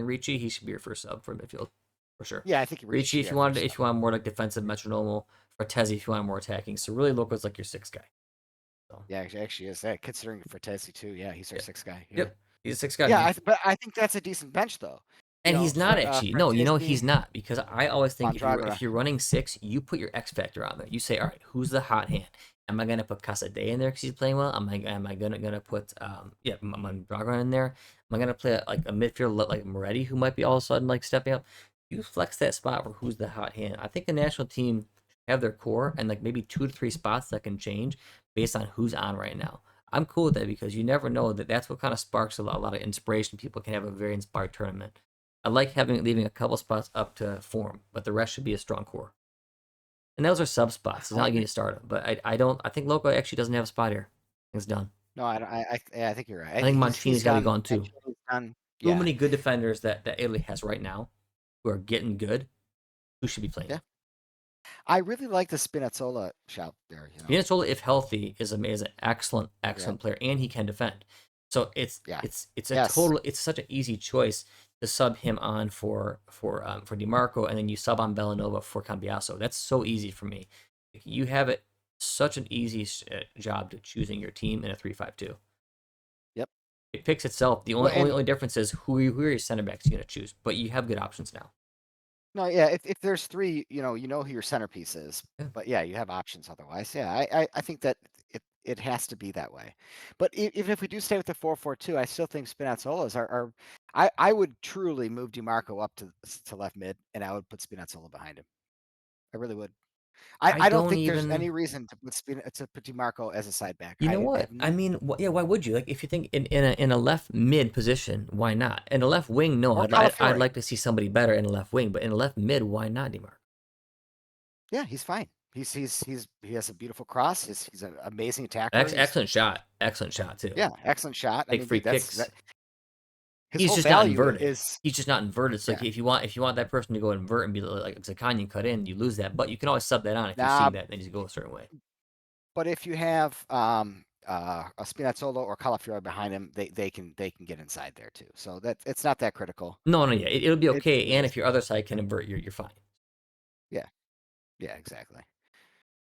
Ricci, he should be your first sub for midfield for sure. Yeah, I think Ricci Ricci, should be our first if sub. you want more like defensive metronomal, Fratesi if you want more attacking. So really, Loco's like your sixth guy. So Yeah, actually is that considering Fratesi too. Yeah, he's our yeah, sixth guy. Yeah. yep, he's a sixth guy to Yeah, me. but I think that's a decent bench though. And he's not actually. No, Fratesi, he's not because I always think Mondragora. if you're running six, you put your X factor on there. You say, all right, who's the hot hand? Am I gonna put Casadei in there because he's playing well? Am I gonna put Mondragora in there? Am I gonna play like a midfielder like Moretti who might be all of a sudden like stepping up? You flex that spot for who's the hot hand. I think the national team have their core and like maybe 2 to 3 spots that can change based on who's on right now. I'm cool with that because you never know that's what kind of sparks a lot of inspiration. People can have a very inspired tournament. I like leaving a couple spots up to form, but the rest should be a strong core. And those are sub spots. It's I not like you agree. need to start them. But I don't. I think Loco actually doesn't have a spot here. It's done. No, I don't. Yeah, I think you're right. I think He's Mancini's got to be done. gone too. Mancini's done. Too Yeah. many good defenders that Italy has right now, who are getting good. Who should be playing Yeah. there? I really like the Spinazzola shout there. Spinazzola, if healthy, is an excellent, Yeah. excellent player, and he can defend. So Yeah. it's a Yes. total. It's such an easy choice to sub him on for Dimarco, and then you sub on Bellanova for Cambiaso. That's so easy for me. You have it such an easy job to choosing your team in a 3-5-2. Yep. It picks itself. The Well, only only, and only difference is who are your center backs you're gonna choose, but you have good options now. no, yeah. If there's three, you know who your centerpiece is. Yeah. But yeah, you have options otherwise. Yeah, I think that it has to be that way. But even if we do stay with the 4-4-2, I still think Spinazzola is our. I would truly move DiMarco up to left mid, and I would put Spinazzola behind him. I really would. I, I I don't don't think there's even. any reason to put DiMarco as a side back. You know I have what? I no mean, yeah. Why would you? Like, if you think in a left mid position, why not? In a left wing, no. or I'd Calafiore. like to see somebody better in a left wing, but in a left mid, why not, Demar? Yeah, he's fine. He has a beautiful cross. He's an amazing attacker. Excellent shot. Excellent shot too. Yeah, excellent shot. I Take mean, free dude, kicks. his He's whole just not value inverted. is He's just not inverted. So yeah. like, if you want that person to go invert and be like Zakanya cut in, you lose that. But you can always sub that on if you see Nah, that they just go a certain way. but if you have a Spinazzola or Calafiore behind him, they can get inside there too. So that it's not that critical. No, yeah, it'll be okay. It And is. if your other side can invert, you're fine. Yeah. Yeah. Exactly.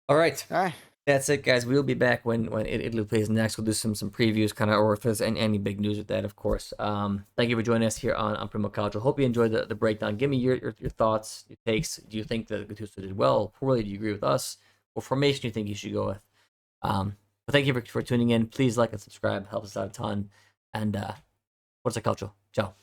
All right. All right. That's it, guys. We'll be back when Italy plays next. We'll do some previews, kind of, or if there's any big news with that, of course. Thank you for joining us here on Primo Calcio. Hope you enjoyed the breakdown. Give me your thoughts, your takes. Do you think that Gatuso did well, poorly? Do you agree with us? What formation do you think you should go with? But thank you for tuning in. Please like and subscribe. Helps us out a ton. And what's a calcio? Ciao.